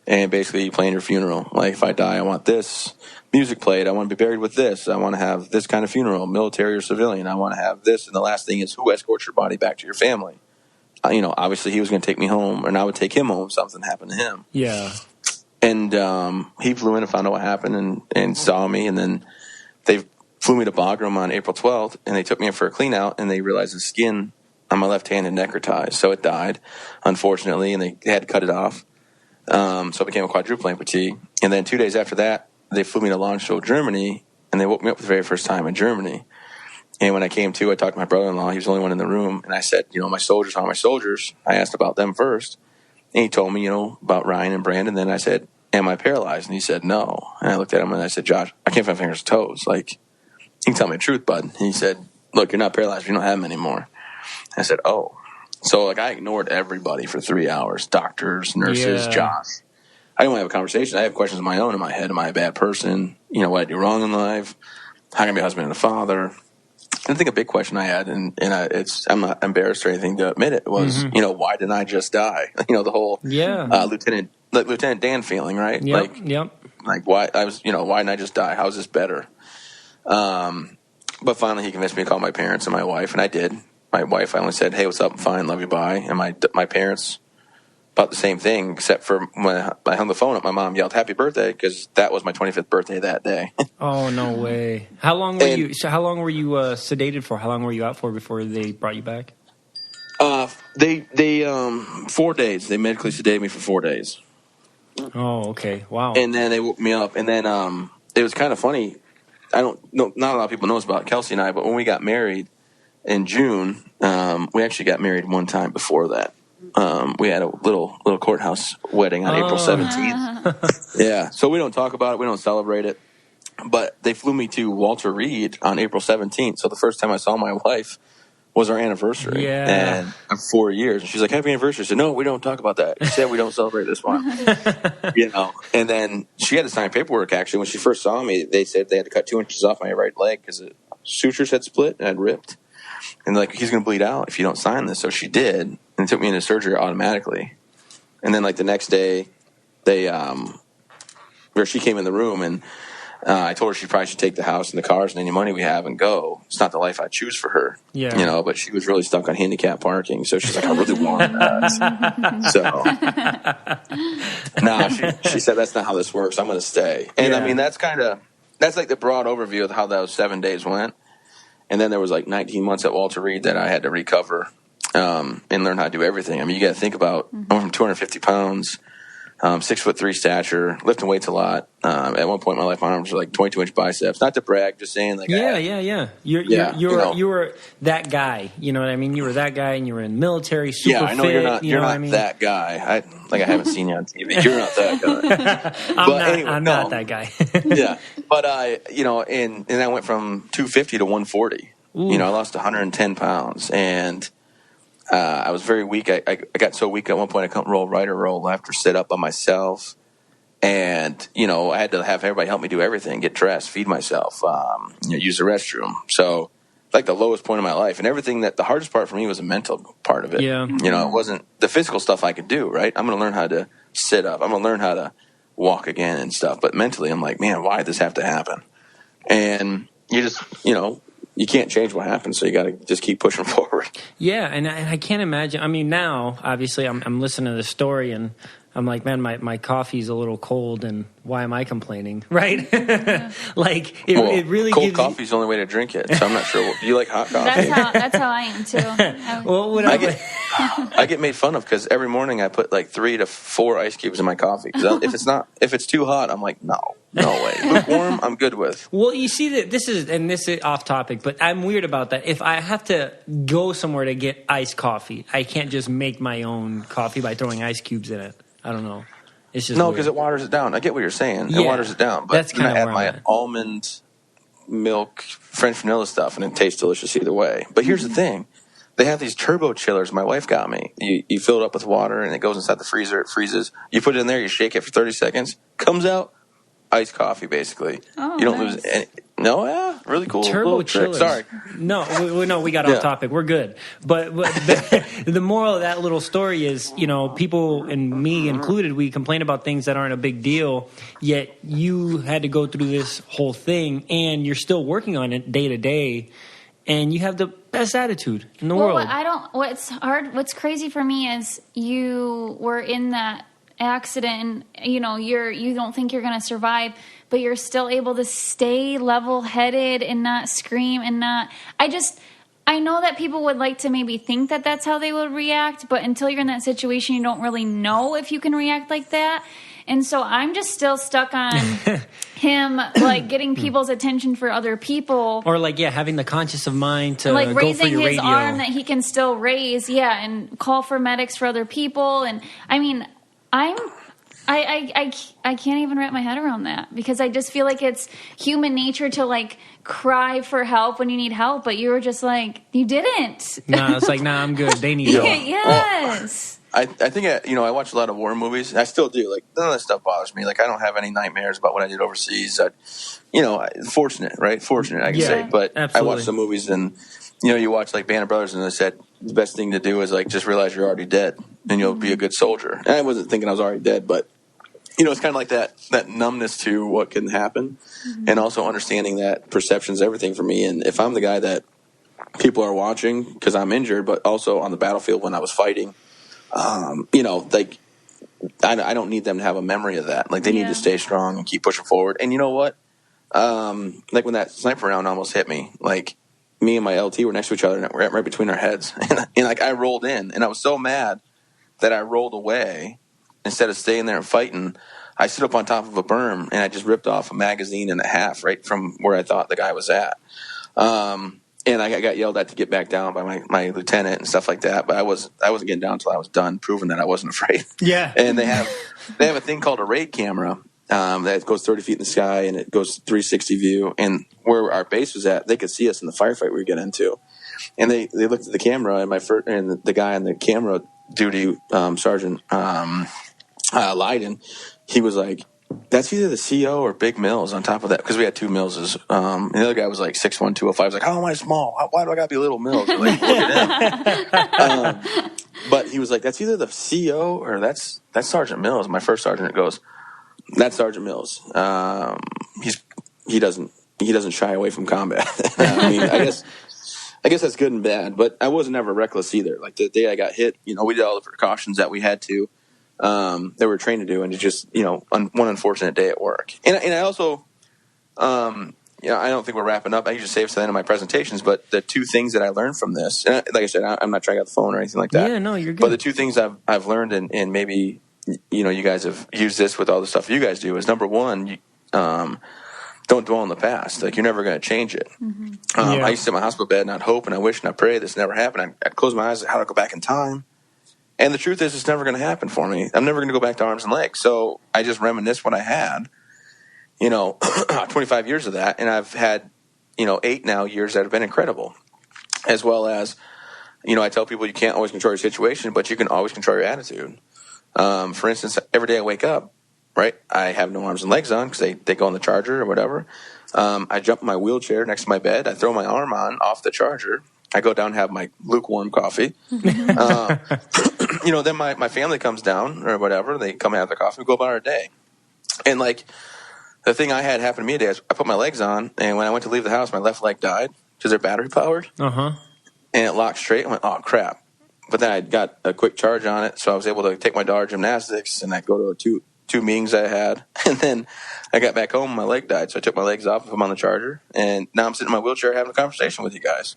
and basically you plan your funeral. If I die, I want this music played. I want to be buried with this. I want to have this kind of funeral, military or civilian. I want to have this, and the last thing is who escorts your body back to your family. Obviously he was going to take me home, and I would take him home if something happened to him. Yeah. And he flew in and found out what happened and saw me. And then they flew me to Bagram on April 12th, and they took me in for a clean out, and they realized the skin on my left hand had necrotized. So it died, unfortunately, and they had to cut it off. So I became a quadruple amputee. And then 2 days after that, they flew me to Landstuhl, Germany, and they woke me up for the very first time in Germany. And when I came to, I talked to my brother-in-law. He was the only one in the room. And I said, my soldiers, how are my soldiers? I asked about them first. And he told me, about Ryan and Brandon. Then I said, am I paralyzed? And he said, no. And I looked at him and I said, Josh, I can't find fingers and toes. You can tell me the truth, bud. And he said, look, you're not paralyzed. You don't have them anymore. I said, oh. So, I ignored everybody for 3 hours. Doctors, nurses, Josh. I didn't want to have a conversation. I have questions of my own in my head. Am I a bad person? What I do wrong in life? How can I be a husband and a father? And I think a big question I had, and I'm not embarrassed or anything to admit it, was, why didn't I just die? The whole Lieutenant Dan feeling, right? Yep. Why didn't I just die? How is this better? But finally he convinced me to call my parents and my wife, and I did. My wife finally said, hey, what's up? I'm fine. Love you. Bye. And my parents about the same thing, except for when I hung the phone up, my mom yelled happy birthday, because that was my 25th birthday that day. Oh, no way. How long were you sedated for? How long were you out for before they brought you back? They 4 days. They medically sedated me for 4 days. Oh, okay. Wow. And then they woke me up, and then it was kind of funny. I don't know, not a lot of people know about Kelsey and I, but when we got married in June, we actually got married one time before that. We had a little courthouse wedding on April 17th. Yeah, so we don't talk about it. We don't celebrate it. But they flew me to Walter Reed on April 17th. So the first time I saw my wife was our anniversary. Yeah. And I'm 4 years. And she's like, happy anniversary. I said, no, we don't talk about that. You said we don't celebrate this one. And then she had to sign paperwork, actually. When she first saw me, they said they had to cut 2 inches off my right leg because the sutures had split and had ripped. And like, he's going to bleed out if you don't sign this. So she did, and took me into surgery automatically. And then like the next day, she came in the room, and I told her she probably should take the house and the cars and any money we have and go. It's not the life I choose for her, but she was really stuck on handicap parking. So she's like, I really want that. She said, that's not how this works. I'm going to stay. And I mean, that's like the broad overview of how those 7 days went. And then there was like 19 months at Walter Reed that I had to recover and learn how to do everything. I mean, you got to think about, I went from 250 pounds, 6'3" stature, lifting weights a lot. At one point in my life, my arms were like 22-inch biceps. Not to brag, just saying like, You were that guy. You know what I mean? You were that guy, and you were in the military, super I know fit. You're not that guy. I haven't seen you on TV. You're not that guy. I'm not that guy. Yeah, but and I went from 250 to 140. Ooh. I lost 110 pounds, and I was very weak. I got so weak at one point I couldn't roll right or roll left or sit up by myself. And, I had to have everybody help me do everything, get dressed, feed myself, use the restroom. So, like the lowest point of my life. And everything the hardest part for me was the mental part of it. Yeah. It wasn't the physical stuff I could do, right? I'm going to learn how to sit up. I'm going to learn how to walk again and stuff. But mentally, I'm like, man, why did this have to happen? And you just, you can't change what happens, so you got to just keep pushing forward. Yeah, and I can't imagine. I mean, now, obviously, I'm listening to the story, and I'm like, man, my coffee's a little cold, and why am I complaining, right? Like, it really cold gives coffee's the only way to drink it, so I'm not sure. Do you like hot coffee? That's how I am, too. Well, I get made fun of because every morning I put like 3 to 4 ice cubes in my coffee. Because if it's too hot, I'm like, no way. Lukewarm, I'm good with. Well, you see that this is off topic, but I'm weird about that. If I have to go somewhere to get iced coffee, I can't just make my own coffee by throwing ice cubes in it. I don't know. It's just because it waters it down. I get what you're saying. Yeah, it waters it down. But that's kind of I add my almond milk, French vanilla stuff, and it tastes delicious either way. But here's the thing. They have these turbo chillers my wife got me. You fill it up with water, and it goes inside the freezer. It freezes. You put it in there. You shake it for 30 seconds. Comes out iced coffee, basically. Oh, you don't lose any. No, yeah, really cool. Turbo chillers. Sorry. No, we got off topic. We're good. But the moral of that little story is, people, and me included, we complain about things that aren't a big deal, yet you had to go through this whole thing, and you're still working on it day to day, and you have the best attitude in the world. What's crazy for me is you were in that accident, and you don't think you're going to survive, but you're still able to stay level-headed and not scream and not. I know that people would like to maybe think that that's how they would react, but until you're in that situation, you don't really know if you can react like that. And so I'm just still stuck on him, like, getting people's attention for other people. Or, like, having the conscious of mind to like go for raising your his radio. arm that he can still raise, and call for medics for other people. And, I mean, I can't even wrap my head around that, because I just feel like it's human nature to, like, cry for help when you need help, but you were just like, you didn't. No, it's like, I'm good. They need help. Yes. I think, I watch a lot of war movies. I still do. Like, none of that stuff bothers me. Like, I don't have any nightmares about what I did overseas. Fortunate, right? Fortunate, I can say. But absolutely. I watch some movies, and, you watch, like, Band of Brothers, and they said the best thing to do is, like, just realize you're already dead, and you'll be a good soldier. And I wasn't thinking I was already dead, but, it's kind of like that numbness to what can happen, and also understanding that perception's everything for me. And if I'm the guy that people are watching because I'm injured, but also on the battlefield when I was fighting, like, I don't need them to have a memory of that. Like, they need to stay strong and keep pushing forward. And you know what? Like, when that sniper round almost hit me, like, me and my LT were next to each other, and we're right between our heads. And like, I rolled in, and I was so mad that I rolled away instead of staying there and fighting. I stood up on top of a berm, and I just ripped off a magazine and a half right from where I thought the guy was at. And I got yelled at to get back down by my lieutenant and stuff like that. But I wasn't getting down until I was done, proving that I wasn't afraid. Yeah. And they have a thing called a raid camera that goes 30 feet in the sky, and it goes 360 view. And where our base was at, they could see us in the firefight we were getting into. And they looked at the camera, and the guy on the camera duty, Sergeant Leiden, he was like, "That's either the CO or Big Mills on top of that," because we had 2 Millses. And the other guy was like 6'1", 205. I was like, "How am I small? Why do I got to be Little Mills?" Like, look at him. But he was like, "That's either the CO or that's Sergeant Mills." My first sergeant goes, "That's Sergeant Mills. He doesn't shy away from combat." I mean, I guess that's good and bad, but I wasn't ever reckless either. Like the day I got hit, we did all the precautions that we had to. That we were trained to do, and it just, one unfortunate day at work. And I also, I don't think we're wrapping up. I usually save to the end of my presentations, but the 2 things that I learned from this, and like I said, I'm not trying out the phone or anything like that. Yeah, no, you're good. But the 2 things I've learned, and maybe, you guys have used this with all the stuff you guys do, is number 1, don't dwell on the past. Like, you're never going to change it. Mm-hmm. I used to sit in my hospital bed and I'd hope and I wish and I pray this never happened. I'd close my eyes and how to go back in time. And the truth is, it's never going to happen for me. I'm never going to go back to arms and legs. So I just reminisce what I had, 25 years of that. And I've had, 8 now years that have been incredible. As well as, I tell people you can't always control your situation, but you can always control your attitude. For instance, every day I wake up, right, I have no arms and legs on because they go on the charger or whatever. I jump in my wheelchair next to my bed. I throw my arm on off the charger. I go down and have my lukewarm coffee. Then my family comes down or whatever. They come and have their coffee. We go about our day. And, like, the thing I had happen to me today is I put my legs on, and when I went to leave the house, my left leg died because they're battery powered. Uh-huh. And it locked straight. I went, oh, crap. But then I got a quick charge on it, so I was able to take my daughter gymnastics, and I go to two meetings I had. And then I got back home, and my leg died. So I took my legs off and put them on the charger. And now I'm sitting in my wheelchair having a conversation with you guys.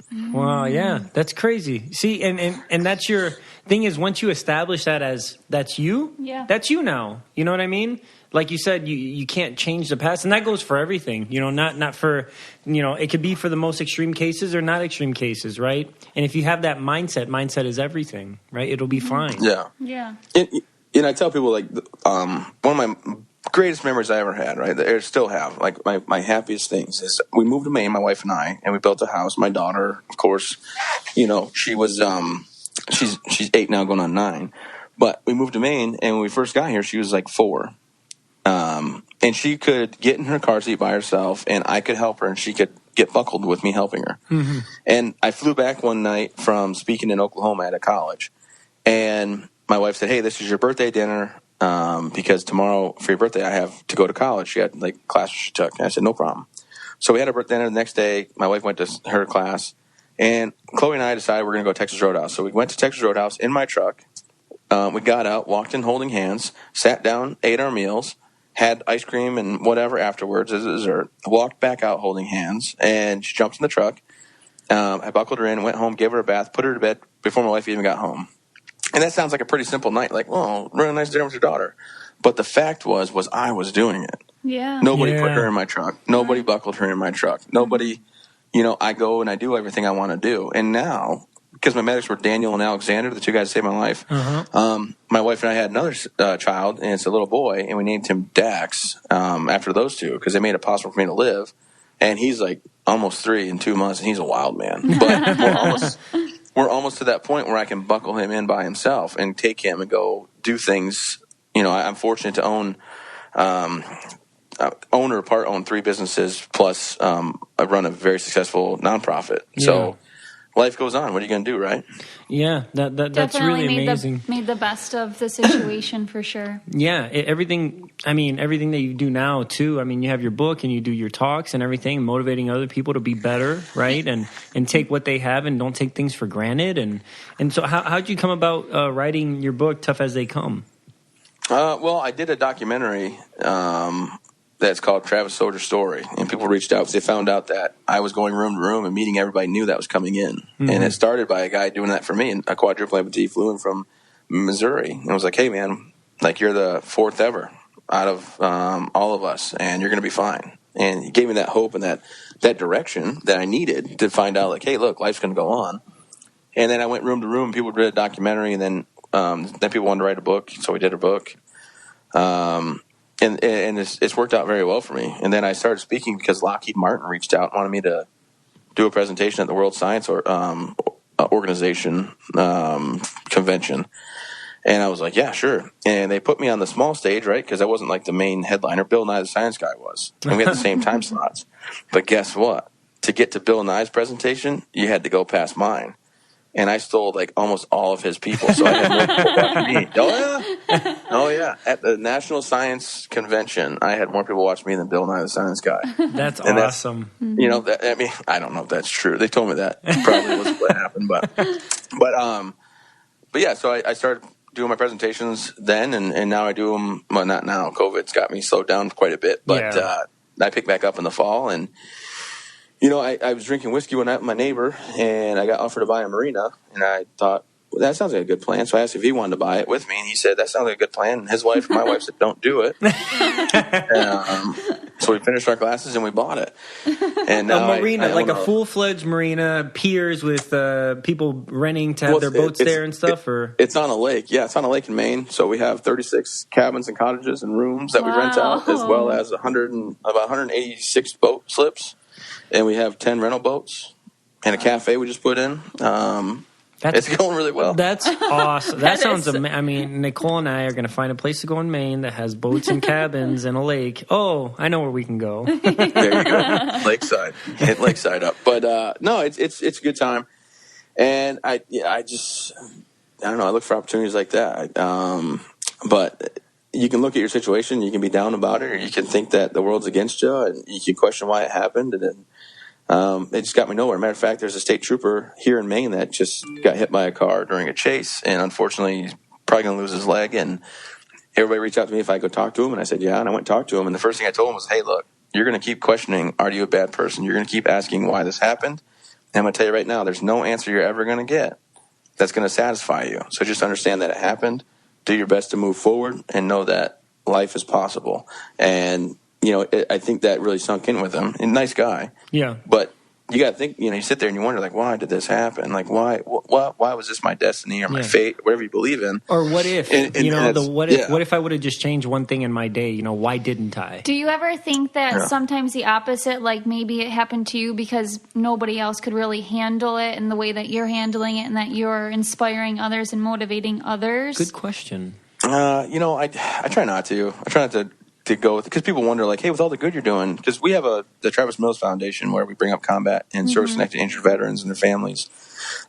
Wow, yeah, that's crazy. See, and that's your thing is once you establish that as that's you, that's you now. You know what I mean? Like you said, you can't change the past, and that goes for everything. Not for it could be for the most extreme cases or not extreme cases, right? And if you have that mindset is everything, right? It'll be fine. Yeah. And I tell people, like, one of my greatest memories I ever had, right? I still have, like, my happiest things is we moved to Maine, my wife and I, and we built a house. My daughter, of course, she was she's 8 now, going on 9. But we moved to Maine, and when we first got here, she was like 4. And she could get in her car seat by herself, and I could help her, and she could get buckled with me helping her. Mm-hmm. And I flew back one night from speaking in Oklahoma at a college, and my wife said, "Hey, this is your birthday dinner, because tomorrow for your birthday I have to go to college." She had, like, classes she took. And I said, "No problem." So we had our birthday dinner the next day. My wife went to her class, and Chloe and I decided we're going to go to Texas Roadhouse. So we went to Texas Roadhouse in my truck. We got out, walked in holding hands, sat down, ate our meals, had ice cream and whatever afterwards as a dessert, walked back out holding hands, and she jumped in the truck. I buckled her in, went home, gave her a bath, put her to bed before my wife even got home. And that sounds like a pretty simple night, like, oh, really nice dinner with your daughter. But the fact was I was doing it. Yeah. Nobody put her in my truck. Nobody buckled her in my truck. Nobody, I go and I do everything I want to do. And now, because my medics were Daniel and Alexander, the 2 guys that saved my life, my wife and I had another child, and it's a little boy, and we named him Dax after those 2 because they made it possible for me to live. And he's like almost 3 in 2 months, and he's a wild man. But we're almost to that point where I can buckle him in by himself and take him and go do things. I'm fortunate to own or part own 3 businesses, plus I run a very successful nonprofit. Yeah. So life goes on. What are you going to do, right? Yeah, that's really amazing. Made the best of the situation for sure. Yeah, everything that you do now too. I mean, you have your book and you do your talks and everything, motivating other people to be better, right? and take what they have and don't take things for granted. And so, how'd you come about writing your book, Tough as They Come? Well, I did a documentary that's called Travis Soldier's Story, and people reached out because they found out that I was going room to room and meeting everybody new that was coming in. Mm-hmm. And it started by a guy doing that for me, and a quadruple amputee flew in from Missouri. And I was like, hey, man, like, you're the 4th ever out of all of us, and you're going to be fine. And he gave me that hope and that direction that I needed to find out, like, hey, look, life's going to go on. And then I went room to room. People read a documentary, and then people wanted to write a book, so we did a book. And it's worked out very well for me. And then I started speaking because Lockheed Martin reached out and wanted me to do a presentation at the World Science Organization convention. And I was like, yeah, sure. And they put me on the small stage, right, because I wasn't like the main headliner. Bill Nye the Science Guy was. And we had the same time slots. But guess what? To get to Bill Nye's presentation, you had to go past mine. And I stole like almost all of his people, so I had more people watching me. Oh yeah! At the National Science Convention, I had more people watch me than Bill Nye the Science Guy. That's awesome. I mean, I don't know if that's true. They told me that probably was what happened, but yeah. So I started doing my presentations then, and now I do them. Well, not now. COVID's got me slowed down quite a bit, but I pick back up in the fall and. I was drinking whiskey one night with my neighbor, and I got offered to buy a marina, and I thought, well, that sounds like a good plan. So I asked if he wanted to buy it with me, and he said, that sounds like a good plan. And his wife and my wife said, don't do it. So we finished our glasses, and we bought it. And now a marina, like a full-fledged marina, piers with people renting to have their boats there and stuff? Or It's on a lake. Yeah, it's on a lake in Maine. So we have 36 cabins and cottages and rooms that we rent out, as well as about 186 boat slips. And we have 10 rental boats and a cafe we just put in. It's going really well. That's awesome. That sounds amazing. I mean, Nicole and I are going to find a place to go in Maine that has boats and cabins and a lake. Oh, I know where we can go. There you go. Lakeside. Hit Lakeside up. But no, it's a good time. And I don't know. I look for opportunities like that. But you can look at your situation, you can be down about it, or you can think that the world's against you, and you can question why it happened, and then it just got me nowhere. Matter of fact, there's a state trooper here in Maine that just got hit by a car during a chase, and unfortunately, he's probably going to lose his leg, and everybody reached out to me if I could talk to him, and I said, yeah, and I went and talked to him, and the first thing I told him was, hey, look, you're going to keep questioning, are you a bad person? You're going to keep asking why this happened, and I'm going to tell you right now, there's no answer you're ever going to get that's going to satisfy you. So just understand that it happened. Do your best to move forward and know that life is possible. And, I think that really sunk in with him. A nice guy. Yeah. But you got to think, you sit there and you wonder, like, why did this happen? Like, why was this my destiny or my fate, whatever you believe in? Or what if, what if I would have just changed one thing in my day? Why didn't I? Do you ever think that sometimes the opposite, like maybe it happened to you because nobody else could really handle it in the way that you're handling it, and that you're inspiring others and motivating others? Good question. I try not to. I try not to go with it, because people wonder, like, hey, with all the good you're doing, because we have the Travis Mills Foundation where we bring up combat and service-connected injured veterans and their families,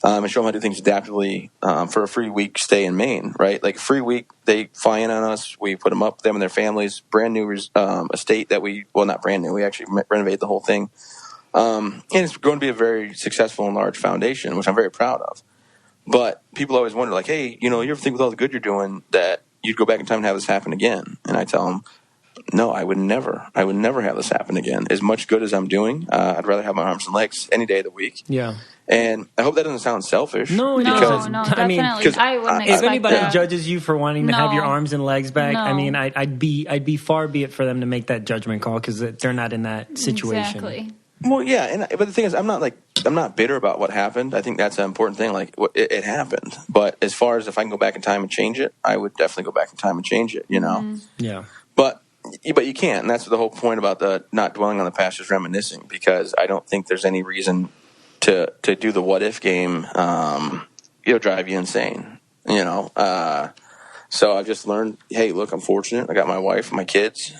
and show them how to do things adaptively for a free week stay in Maine, right? Like a free week, they fly in on us, we put them up, them and their families, brand new estate that not brand new, we actually renovated the whole thing, and it's going to be a very successful and large foundation, which I'm very proud of. But people always wonder, like, hey, you ever think with all the good you're doing that you'd go back in time and have this happen again? And I tell them, no, I would never have this happen again. As much good as I'm doing, I'd rather have my arms and legs any day of the week. Yeah. And I hope that doesn't sound selfish. No, definitely. I wouldn't expect if anybody that. judges you for wanting to have your arms and legs back, I mean, I'd be far be it for them to make that judgment call, because they're not in that situation. Exactly. Well, yeah, but the thing is, I'm not bitter about what happened. I think that's an important thing. Like, it happened. But as far as if I can go back in time and change it, I would definitely go back in time and change it. Yeah. But you can't, and that's the whole point about the not dwelling on the past, just reminiscing, because I don't think there's any reason to do the what if game. It'll drive you insane. So I've just learned, hey, look, I'm fortunate. I got my wife, my kids,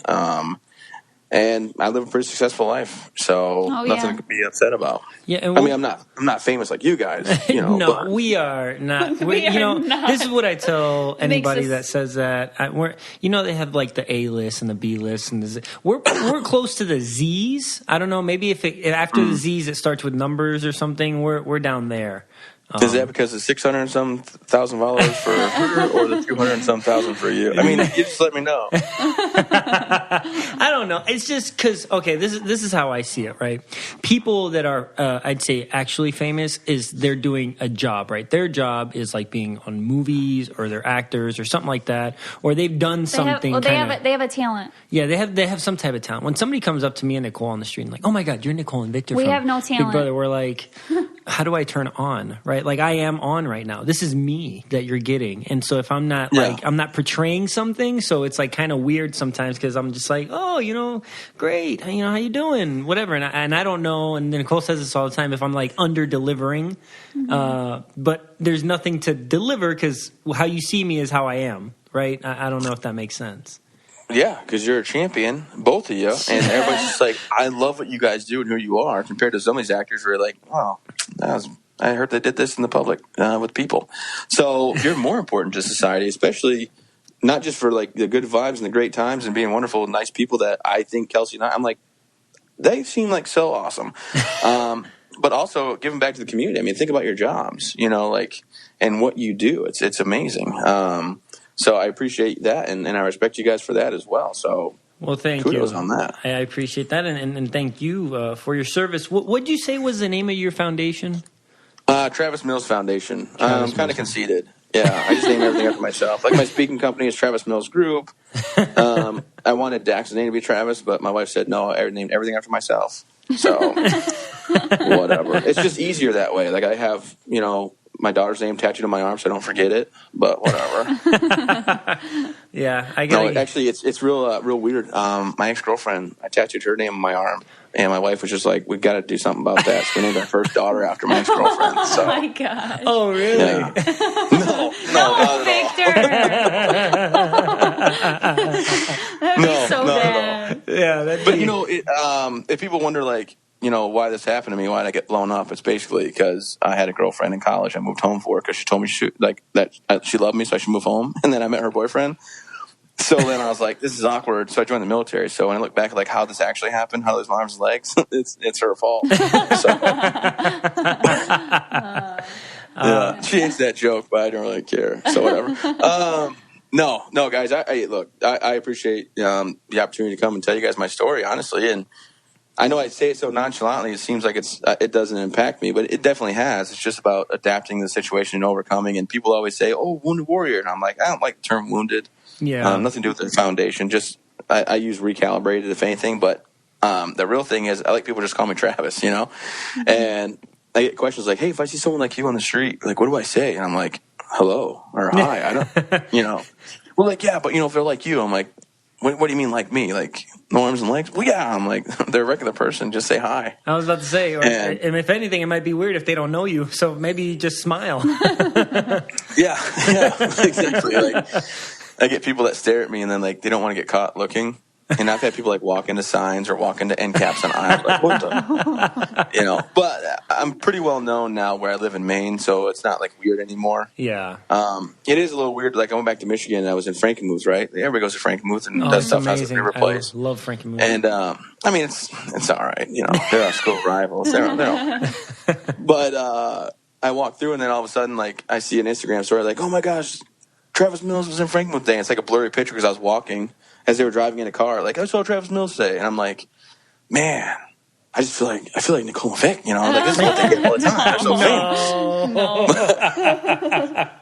and I live a pretty successful life, so nothing to be upset about. Yeah, and I'm not famous like you guys. No, but we are not. This is what I tell anybody that says that. They have like the A list and the B list, and we're close to the Z's. I don't know. Maybe if after the Z's it starts with numbers or something. We're down there. Is that because the 600 and some thousand followers for her, or the 200 and some thousand for you? I mean, you just let me know. I don't know. It's just because, okay, this is how I see it, right? People that are, I'd say, actually famous is they're doing a job, right? Their job is like being on movies, or they're actors or something like that, or they've done something. They have a talent. Yeah, they have some type of talent. When somebody comes up to me and Nicole on the street and like, oh my God, you're Nicole and Victor. We from have no talent. Big Brother. We're like, how do I turn on, right? Like, I am on right now. This is me that you're getting. And so if I'm not I'm not portraying something, so it's like kind of weird sometimes, because I'm just like, oh, great. How you doing? Whatever. And I don't know. And then Nicole says this all the time, if I'm like under delivering, but there's nothing to deliver, because how you see me is how I am, right? I don't know if that makes sense. Yeah, because you're a champion, both of you, and everybody's just like, I love what you guys do and who you are, compared to some of these actors who are like, oh, I heard they did this in the public with people. So you're more important to society, especially not just for like the good vibes and the great times and being wonderful, nice people that I think Kelsey and I'm like, they seem like so awesome. But also giving back to the community. I mean, think about your jobs, and what you do. It's amazing. So I appreciate that, and I respect you guys for that as well. So, well, thank kudos you on that. I appreciate that, and thank you for your service. What did you say was the name of your foundation? Travis Mills Foundation. I'm kind of conceited. Yeah, I just name everything after myself. Like my speaking company is Travis Mills Group. I wanted Dax's name to be Travis, but my wife said no. I named everything after myself. So whatever. It's just easier that way. Like I have, my daughter's name tattooed on my arm, so I don't forget it. But whatever. Yeah, I get it. No, actually, it's real weird. My ex-girlfriend, I tattooed her name on my arm, and my wife was just like, "We've got to do something about that." So we named our first daughter after my ex-girlfriend. So. Oh my gosh! Oh really? Yeah. No, Victor. That'd be so bad. Yeah, but if people wonder like, why this happened to me, why did I get blown up? It's basically because I had a girlfriend in college. I moved home for her because she told me she loved me, so I should move home. And then I met her boyfriend. So then I was like, this is awkward. So I joined the military. So when I look back at like how this actually happened, how those my arms and legs, it's her fault. So. Yeah, she hates that joke, but I don't really care. So whatever. No, guys. I appreciate the opportunity to come and tell you guys my story, honestly, and. I know I say it so nonchalantly, it seems like it doesn't impact me, but it definitely has. It's just about adapting to the situation and overcoming. And people always say, oh, wounded warrior. And I'm like, I don't like the term wounded. Yeah. Nothing to do with the foundation. Just I use recalibrated, if anything. But the real thing is I like people just call me Travis, Mm-hmm. And I get questions like, hey, if I see someone like you on the street, like, what do I say? And I'm like, hello or hi. I don't, Well, like, yeah, but, if they're like you, I'm like, what do you mean like me? Like no arms and legs? Well, yeah. I'm like, they're a regular person. Just say hi. I was about to say, and if anything, it might be weird if they don't know you. So maybe just smile. Yeah, exactly. Like I get people that stare at me and then like they don't want to get caught looking. And I've had people like walk into signs or walk into end caps on aisles. Like, what the? But I'm pretty well known now where I live in Maine, so it's not like weird anymore. Yeah. It is a little weird. Like I went back to Michigan and I was in Frankenmuth, right? Everybody goes to Frankenmuth and does stuff as a favorite place. I love Frankenmuth. And I mean, it's all right. They're our school rivals. They're all right. But I walked through and then all of a sudden, like I see an Instagram story, like, oh my gosh, Travis Mills was in Frankenmuth Day. It's like a blurry picture because I was walking. As they were driving in a car, like I saw Travis Mills today, and I'm like, man, I feel like Nicole and Vic, like this is what they get all the time. They're so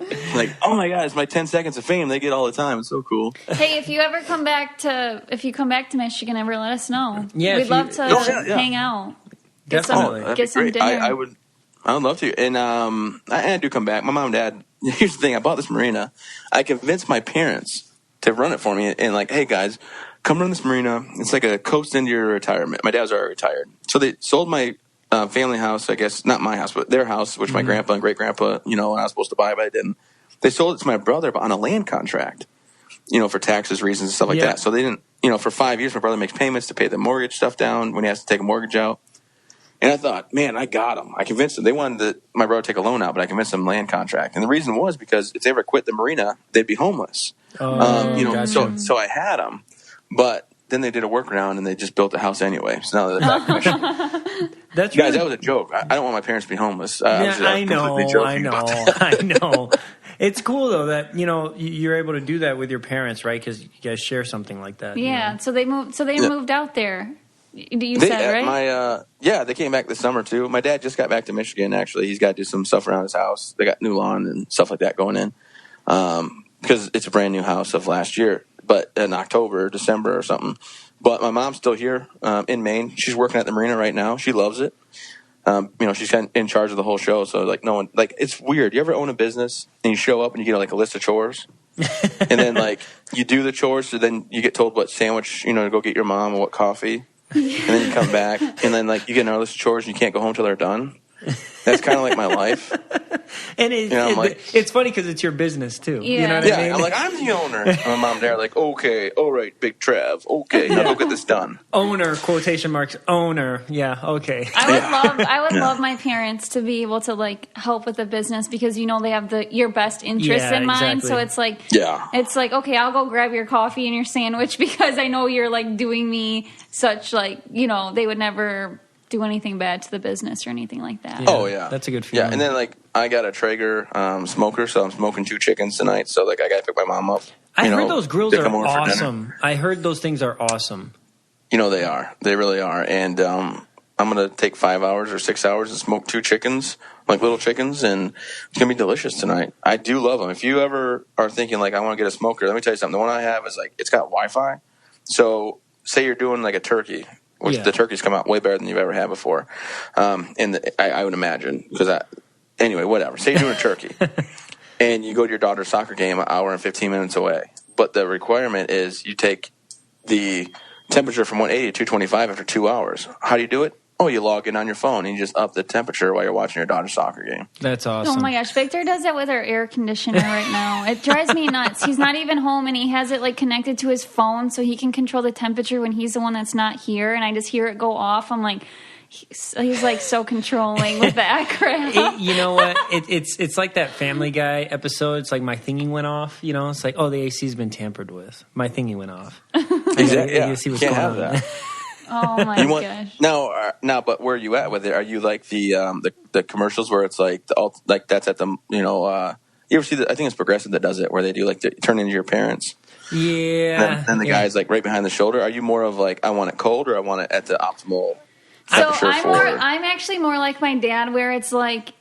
famous. Like, oh my god, it's my 10 seconds of fame they get all the time. It's so cool. Hey, if you come back to Michigan, ever let us know. Yeah, we'd love to hang out. Definitely, get some dinner. I would love to, and I do come back. My mom and dad. Here's the thing: I bought this marina. I convinced my parents to run it for me and like, hey guys, come run this marina. It's like a coast into your retirement. My dad was already retired. So they sold my family house, I guess, not my house, but their house, which my grandpa and great grandpa, and I was supposed to buy, but I didn't. They sold it to my brother on a land contract, for taxes reasons and stuff like that. So they didn't, for 5 years, my brother makes payments to pay the mortgage stuff down when he has to take a mortgage out. And I thought, man, I got them. I convinced them. They wanted my brother to take a loan out, but I convinced them land contract. And the reason was because if they ever quit the marina, they'd be homeless. Gotcha. So I had them, but then they did a workaround and they just built a house anyway. So now they're back in Michigan. That's Guys, really, that was a joke. I don't want my parents to be homeless. I know. About I know. It's cool though that you're able to do that with your parents, right? Because you guys share something like that. Yeah. So they moved out there. You said right? They came back this summer too. My dad just got back to Michigan. Actually, he's got to do some stuff around his house. They got new lawn and stuff like that going in because it's a brand new house of last year, but in October, December or something. But my mom's still here in Maine. She's working at the marina right now. She loves it. She's in charge of the whole show. So no one, it's weird. You ever own a business and you show up and you get a list of chores and then you do the chores. So then you get told what sandwich, to go get your mom or what coffee. And then you come back and then you get another list of chores and you can't go home till they're done. That's kind of like my life. And it's funny because it's your business too. Yeah. You know what I mean? I'm I'm the owner. And my mom and dad are okay, all right, Big Trav. Okay, now go get this done. Owner, quotation marks, owner. Yeah, okay. I would love my parents to be able to help with the business because they have your best interests in mind. Exactly. So it's okay, I'll go grab your coffee and your sandwich because I know you're doing me such they would never do anything bad to the business or anything like that. Yeah, oh yeah, that's a good feeling. Yeah, and then I got a Traeger smoker, so I'm smoking 2 chickens tonight. So I got to pick my mom up. I heard those grills are awesome. I heard those things are awesome. They are. They really are. And I'm gonna take 5 hours or 6 hours and smoke 2 chickens, little chickens, and it's gonna be delicious tonight. I do love them. If you ever are thinking I want to get a smoker, let me tell you something. The one I have is it's got Wi-Fi. So say you're doing a turkey. Which the turkeys come out way better than you've ever had before. I would imagine. Anyway, whatever. Say you're doing a turkey. And you go to your daughter's soccer game an hour and 15 minutes away. But the requirement is you take the temperature from 180 to 225 after 2 hours. How do you do it? Oh, you log in on your phone and you just up the temperature while you're watching your daughter's soccer game. That's awesome. Oh my gosh, Victor does that with our air conditioner right now. It drives me nuts. He's not even home and he has it connected to his phone so he can control the temperature when he's the one that's not here. And I just hear it go off. I'm he's so controlling with that crap. You know what? It's like that Family Guy episode. It's my thingy went off. It's the AC's been tampered with. My thingy went off. Exactly. Yeah. See what's Can't going have on. that. Oh my gosh! Now, but where are you at with it? Are you the commercials where it's that's at the you ever see I think it's Progressive that does it where they do turn into your parents. Yeah. And the guy's right behind the shoulder. Are you more of I want it cold or I want it at the optimal? So I'm actually more like my dad, where it's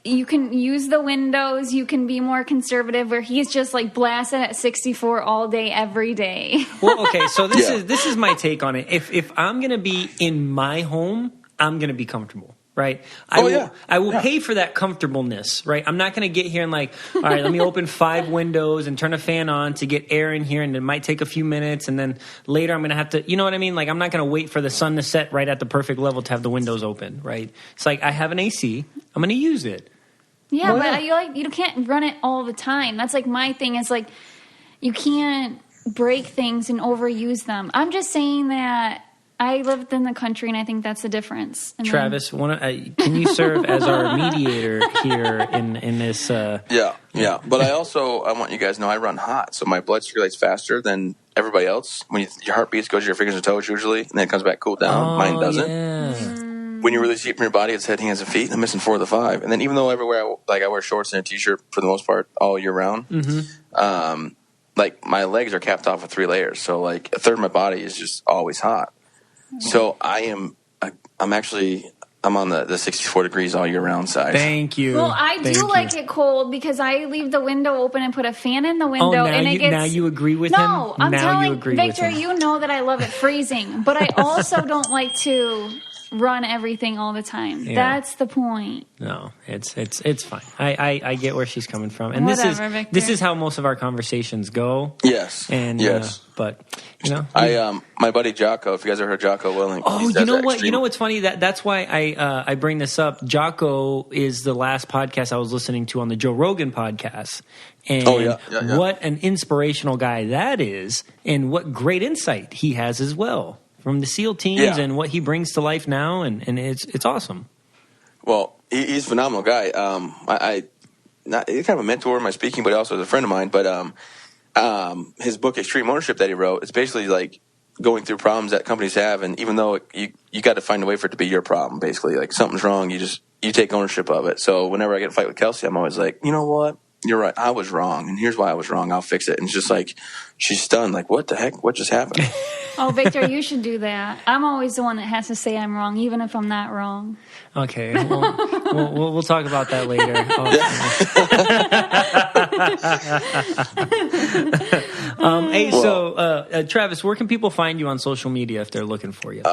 you can use the windows, you can be more conservative, where he's just blasted at 64 all day, every day. Well, okay, so this is my take on it. If I'm gonna be in my home, I'm gonna be comfortable. Right, I will pay for that comfortableness. Right, I'm not going to get here and all right, let me open 5 windows and turn a fan on to get air in here, and it might take a few minutes, and then later I'm going to have to, you know what I mean? I'm not going to wait for the sun to set right at the perfect level to have the windows open. Right, it's I have an AC, I'm going to use it. Yeah, but you can't run it all the time. That's my thing is you can't break things and overuse them. I'm just saying that. I lived in the country, and I think that's the difference. And Travis, can you serve as our mediator here in this? Yeah. But I want you guys to know I run hot, so my blood circulates faster than everybody else. When your heart beats, goes to your fingers and toes usually, and then it comes back cool down. Mine doesn't. Yeah. When you release heat from your body, it's head, hands, and feet. I'm missing 4 of the 5. And then even though everywhere I wear shorts and a t-shirt for the most part all year round, my legs are capped off with 3 layers. So a third of my body is just always hot. So I'm on the 64 degrees all year round side. Thank you. Well, I do like it cold because I leave the window open and put a fan in the window. Now you agree with him? No, I'm telling Victor, you know that I love it freezing, but I also don't like to run everything all the time. Yeah. That's the point. No, it's fine. I get where she's coming from, and Victor. this is how most of our conversations go. Yes, and yes, but my buddy Jocko. If you guys ever heard Jocko Willing, you know what? You know what's funny? That's why I bring this up. Jocko is the last podcast I was listening to on the Joe Rogan podcast. And what an inspirational guy that is, and what great insight he has as well from the SEAL teams and what he brings to life now, and it's awesome. Well, he's a phenomenal guy. He's kind of a mentor in my speaking, but also is a friend of mine. But his book, Extreme Ownership, that he wrote, it's basically going through problems that companies have, and even though you got to find a way for it to be your problem, basically, like something's wrong, you take ownership of it. So whenever I get in a fight with Kelsey, I'm always like, you know what? You're right. I was wrong, and here's why I was wrong. I'll fix it. And it's just like she's stunned, like, what the heck? What just happened? Oh, Victor, you should do that. I'm always the one that has to say I'm wrong, even if I'm not wrong. Okay, we'll talk about that later. Hey, so Travis, where can people find you on social media if they're looking for you?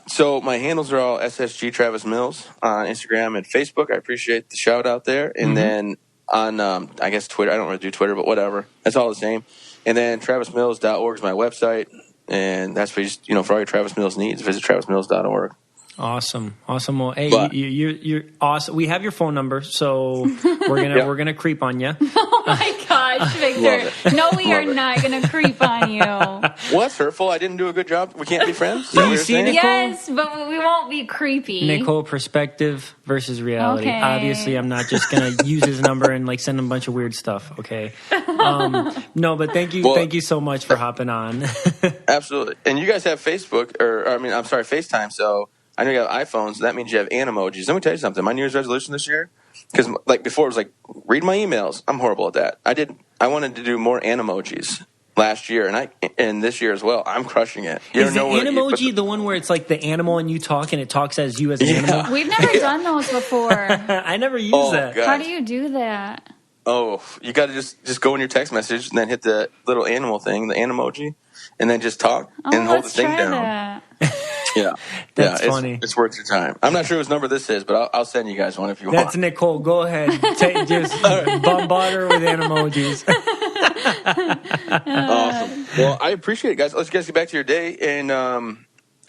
So my handles are all SSG Travis Mills on Instagram and Facebook. I appreciate the shout out there. And then on, I guess, Twitter. I don't really do Twitter, but whatever. That's all the same. And then travismills.org is my website. And that's where for all your Travis Mills needs, visit travismills.org. Awesome. Well, hey, you're awesome. We have your phone number, so we're gonna creep on you. Oh my gosh, Victor! No, we are not gonna creep on you. Well, that's hurtful. I didn't do a good job. We can't be friends. You see, Nicole? Yes, but we won't be creepy. Nicole, perspective versus reality. Okay. Obviously, I'm not just gonna use his number and like send him a bunch of weird stuff. Okay. No, but thank you so much for hopping on. Absolutely. And you guys have Facebook, FaceTime. So I know you have iPhones. So that means you have emojis. Let me tell you something. My New Year's resolution this year, because like before it was like read my emails. I'm horrible at that. I wanted to do more animojis last year, and this year as well. I'm crushing it. Is the Animoji the one where it's like the animal and you talk and it talks as you as an animal? We've never done those before. I never used that. God. How do you do that? Oh, you got to just go in your text message and then hit the little animal thing, the Animoji, and then just talk and hold the thing down. That. Yeah, that's funny. It's worth your time. I'm not sure whose number this is, but I'll send you guys one if you want. That's Nicole. Go ahead, just bombard her with animojis. Awesome. Well, I appreciate it, guys. Let's get back to your day, and I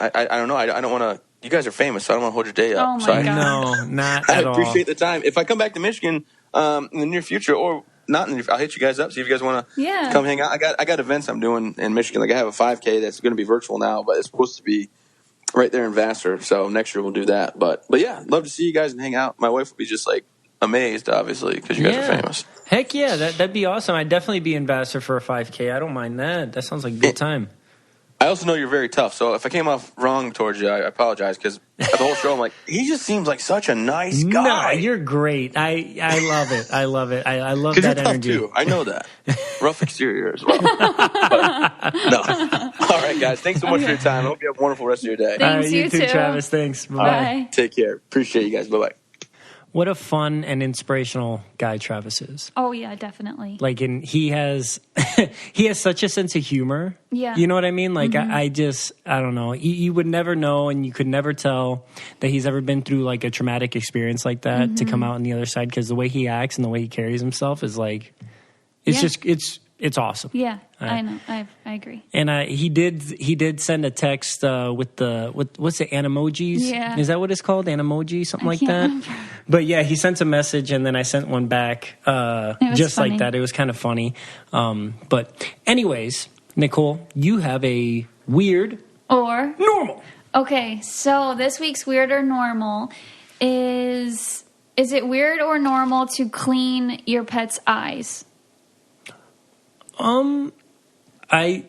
don't know. I don't want to. You guys are famous, so I don't want to hold your day up. Oh my God. No, not at all. I appreciate the time. If I come back to Michigan in the near future, or not in the, I'll hit you guys up. See if you guys want to come hang out. I got events I'm doing in Michigan. Like I have a 5K that's going to be virtual now, but it's supposed to be right there in Vassar. So next year we'll do that. But yeah, love to see you guys and hang out. My wife will be just like amazed, obviously, because you guys are famous. Heck yeah, that'd be awesome. I'd definitely be in Vassar for a 5K. I don't mind that. That sounds like a good time. I also know you're very tough, so if I came off wrong towards you, I apologize, because the whole show I'm like, he just seems like such a nice guy. No, you're great. I love it. I love it. I love that you're energy. Tough too. I know that. Rough exterior as well. But, no. All right, guys. Thanks so much for your time. I hope you have a wonderful rest of your day. Thanks, all right, you too, too, Travis. Thanks. Bye. Bye. All right, take care. Appreciate you guys. Bye-bye. What a fun and inspirational guy Travis is. Oh yeah, definitely. Like, and he has such a sense of humor. Yeah. You know what I mean? Like, I don't know. You would never know, and you could never tell that he's ever been through like a traumatic experience like that to come out on the other side, because the way he acts and the way he carries himself is like, it's awesome. Yeah, I know. I agree. And he did send a text with what's the animojis? Yeah. Is that what it's called? Animoji, something like that. Remember. But yeah, he sent a message and then I sent one back just funny. like that. It was kind of funny. But anyways, Nicole, you have a weird or normal. Okay, so this week's weird or normal is it weird or normal to clean your pet's eyes? So I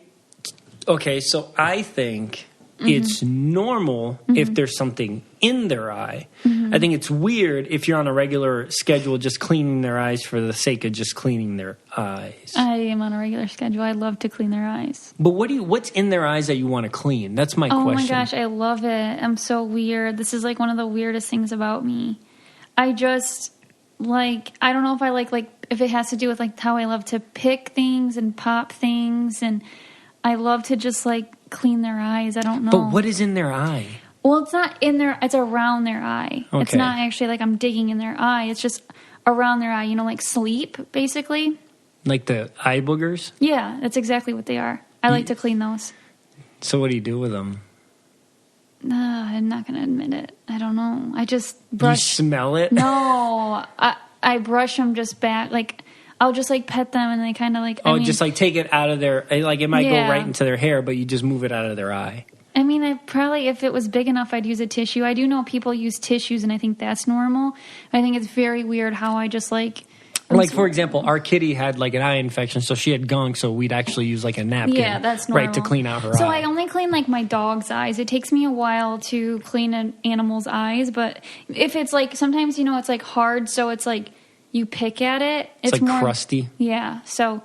think it's normal if there's something in their eye. I think it's weird if you're on a regular schedule just cleaning their eyes for the sake of just cleaning their eyes. I am on a regular schedule. I love to clean their eyes. But what's in their eyes that you want to clean? That's my question. Oh my gosh, I love it. I'm so weird. This is like one of the weirdest things about me. I just I don't know if I like if it has to do with like how I love to pick things and pop things, and I love to just like clean their eyes. I don't know. But what is in their eye? Well, it's not in their, it's around their eye. Okay. It's not actually like I'm digging in their eye. It's just around their eye, like sleep, basically. Like the eye boogers? Yeah, that's exactly what they are. I like to clean those. So what do you do with them? I'm not going to admit it. I don't know. I just brush. You smell it? No, I brush them just back. Like, I'll just like pet them and they kind of like. Just like take it out of their, like it might go right into their hair, but you just move it out of their eye. I mean, I probably, if it was big enough, I'd use a tissue. I do know people use tissues, and I think that's normal. I think it's very weird how I just like Like, for example, our kitty had like an eye infection, so she had gunk, so we'd actually use like a napkin. Yeah, that's normal. Right, to clean out her so eye. I only clean like my dog's eyes. It takes me a while to clean an animal's eyes, but if it's like, sometimes, it's like hard, so it's like you pick at it. It's like more crusty. Yeah, so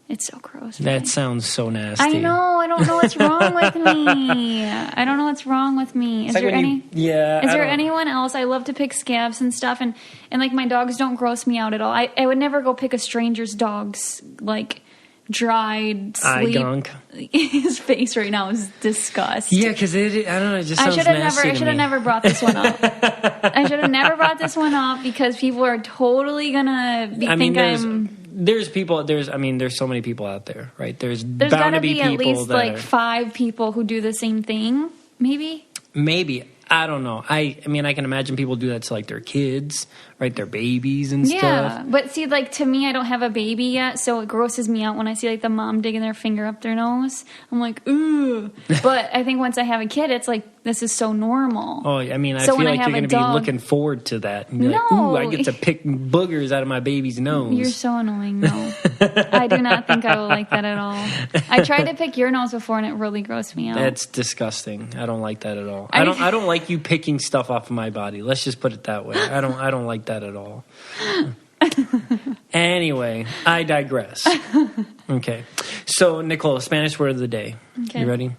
it's so gross. That sounds so nasty. I know. I don't know what's wrong with me. I don't know what's wrong with me. Is like there any? Is Is there anyone else? I love to pick scabs and stuff, and like my dogs don't gross me out at all. I would never go pick a stranger's dog's like dried eye sleep. gunk? His face right now is disgust. Yeah, because I don't know. It just sounds nasty. I should have never brought this one up. I should have never brought this one up because people are totally gonna There's people. There's so many people out there, right? There's bound gotta to be at people least that like are, 5 people who do the same thing. Maybe. I don't know. I can imagine people do that to like their kids, right? Their babies and stuff. Yeah, but see, like to me, I don't have a baby yet, so it grosses me out when I see like the mom digging their finger up their nose. I'm like, ooh. But I think once I have a kid, it's like this is so normal. Oh, I feel So when like I have you're going a to be dog- looking forward to that. And be like, No. ooh, I get to pick boogers out of my baby's nose. You're so annoying. No, I do not think I will like that at all. I tried to pick your nose before, and it really grossed me out. That's disgusting. I don't like that at all. I don't like you picking stuff off of my body. Let's just put it that way. I don't like that at all. Anyway, I digress. Okay. So, Nicole, Spanish word of the day. Okay. You ready?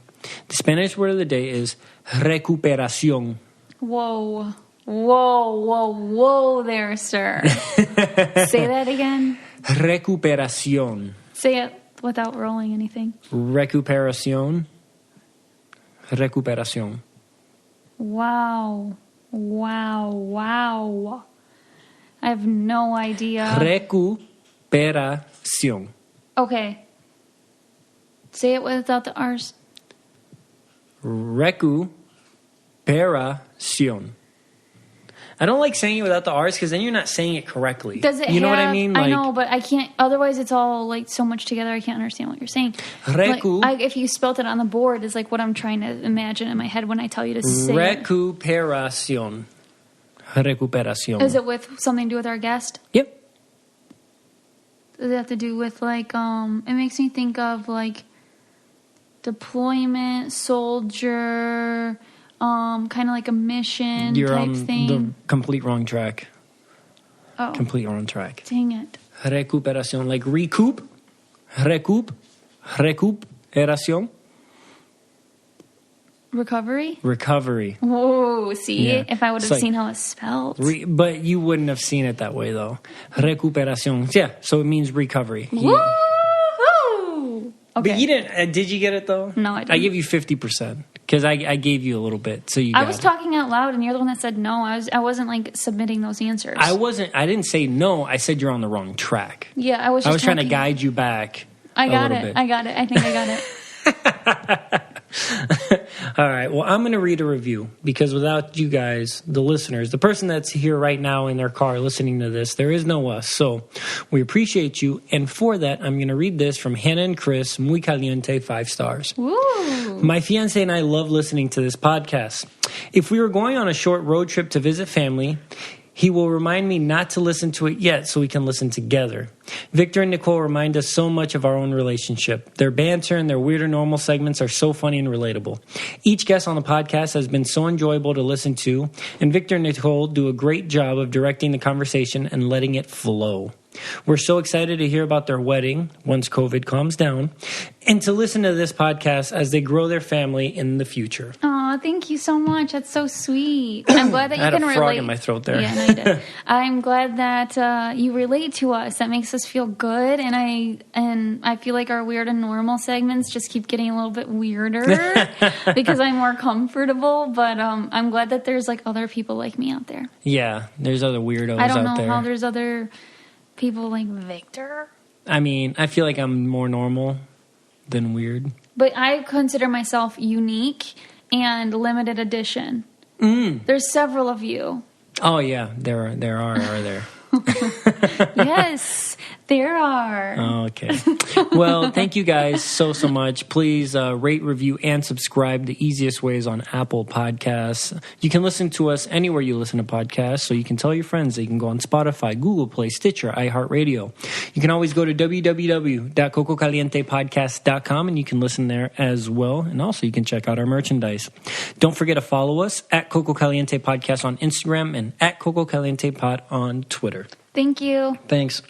The Spanish word of the day is recuperación. Whoa. Whoa, whoa, whoa there, sir. Say that again. Recuperación. Say it without rolling anything. Recuperación. Recuperación. Wow. Wow. Wow. I have no idea. Recuperación. Okay. Say it without the R's. Recuperación. I don't like saying it without the R's because then you're not saying it correctly. Does it You know have, what I mean? I know, but I can't. Otherwise, it's all like so much together. I can't understand what you're saying. If you spelt it on the board, is like what I'm trying to imagine in my head when I tell you to say it. Recuperación. Recuperación. Is it with something to do with our guest? Yep. Does it have to do with like it makes me think of like deployment, soldier, kind of like a mission You're type on thing. the complete wrong track. Oh, Complete wrong track. dang it! Recuperación, like recoup, recuperación, recovery. Whoa! See, Yeah. if I would It's have like seen how it's spelled. But you wouldn't have seen it that way though. Recuperación, yeah. So it means recovery. Woo! Okay. But you didn't. Did you get it though? No, I didn't. I give you 50% because I gave you a little bit, so you. I got was it. talking out loud, and you're the one that said no. I wasn't like submitting those answers. I didn't say no. I said you're on the wrong track. Yeah, I was. Just I was trying to talking. guide you back. I got a it. little bit. I got it. I think I got it. All right. Well, I'm going to read a review because without you guys, the listeners, the person that's here right now in their car listening to this, there is no us. So we appreciate you. And for that, I'm going to read this from Hannah and Chris, Muy Caliente, 5 stars. Woo! My fiance and I love listening to this podcast. If we were going on a short road trip to visit family, he will remind me not to listen to it yet so we can listen together. Victor and Nicole remind us so much of our own relationship. Their banter and their weird or normal segments are so funny and relatable. Each guest on the podcast has been so enjoyable to listen to, and Victor and Nicole do a great job of directing the conversation and letting it flow. We're so excited to hear about their wedding once COVID calms down and to listen to this podcast as they grow their family in the future. Oh, thank you so much. That's so sweet. I'm glad that you I had can a relate. frog in my throat there. Yeah, no, you did. I'm glad that you relate to us. That makes us feel good, and I feel like our weird and normal segments just keep getting a little bit weirder because I'm more comfortable. But I'm glad that there's like other people like me out there. Yeah, there's other weirdos I don't out know there. how there's other people like Victor. I mean, I feel like I'm more normal than weird. But I consider myself unique and limited edition. There's several of you. Oh yeah, there are there? Yes. There are. Okay. Well, thank you guys so much. Please rate, review, and subscribe. The easiest way is on Apple Podcasts. You can listen to us anywhere you listen to podcasts, so you can tell your friends. They can go on Spotify, Google Play, Stitcher, iHeartRadio. You can always go to www.cococalientepodcast.com, and you can listen there as well. And also, you can check out our merchandise. Don't forget to follow us at Coco Caliente Podcast on Instagram and at Coco Caliente Pod on Twitter. Thank you. Thanks.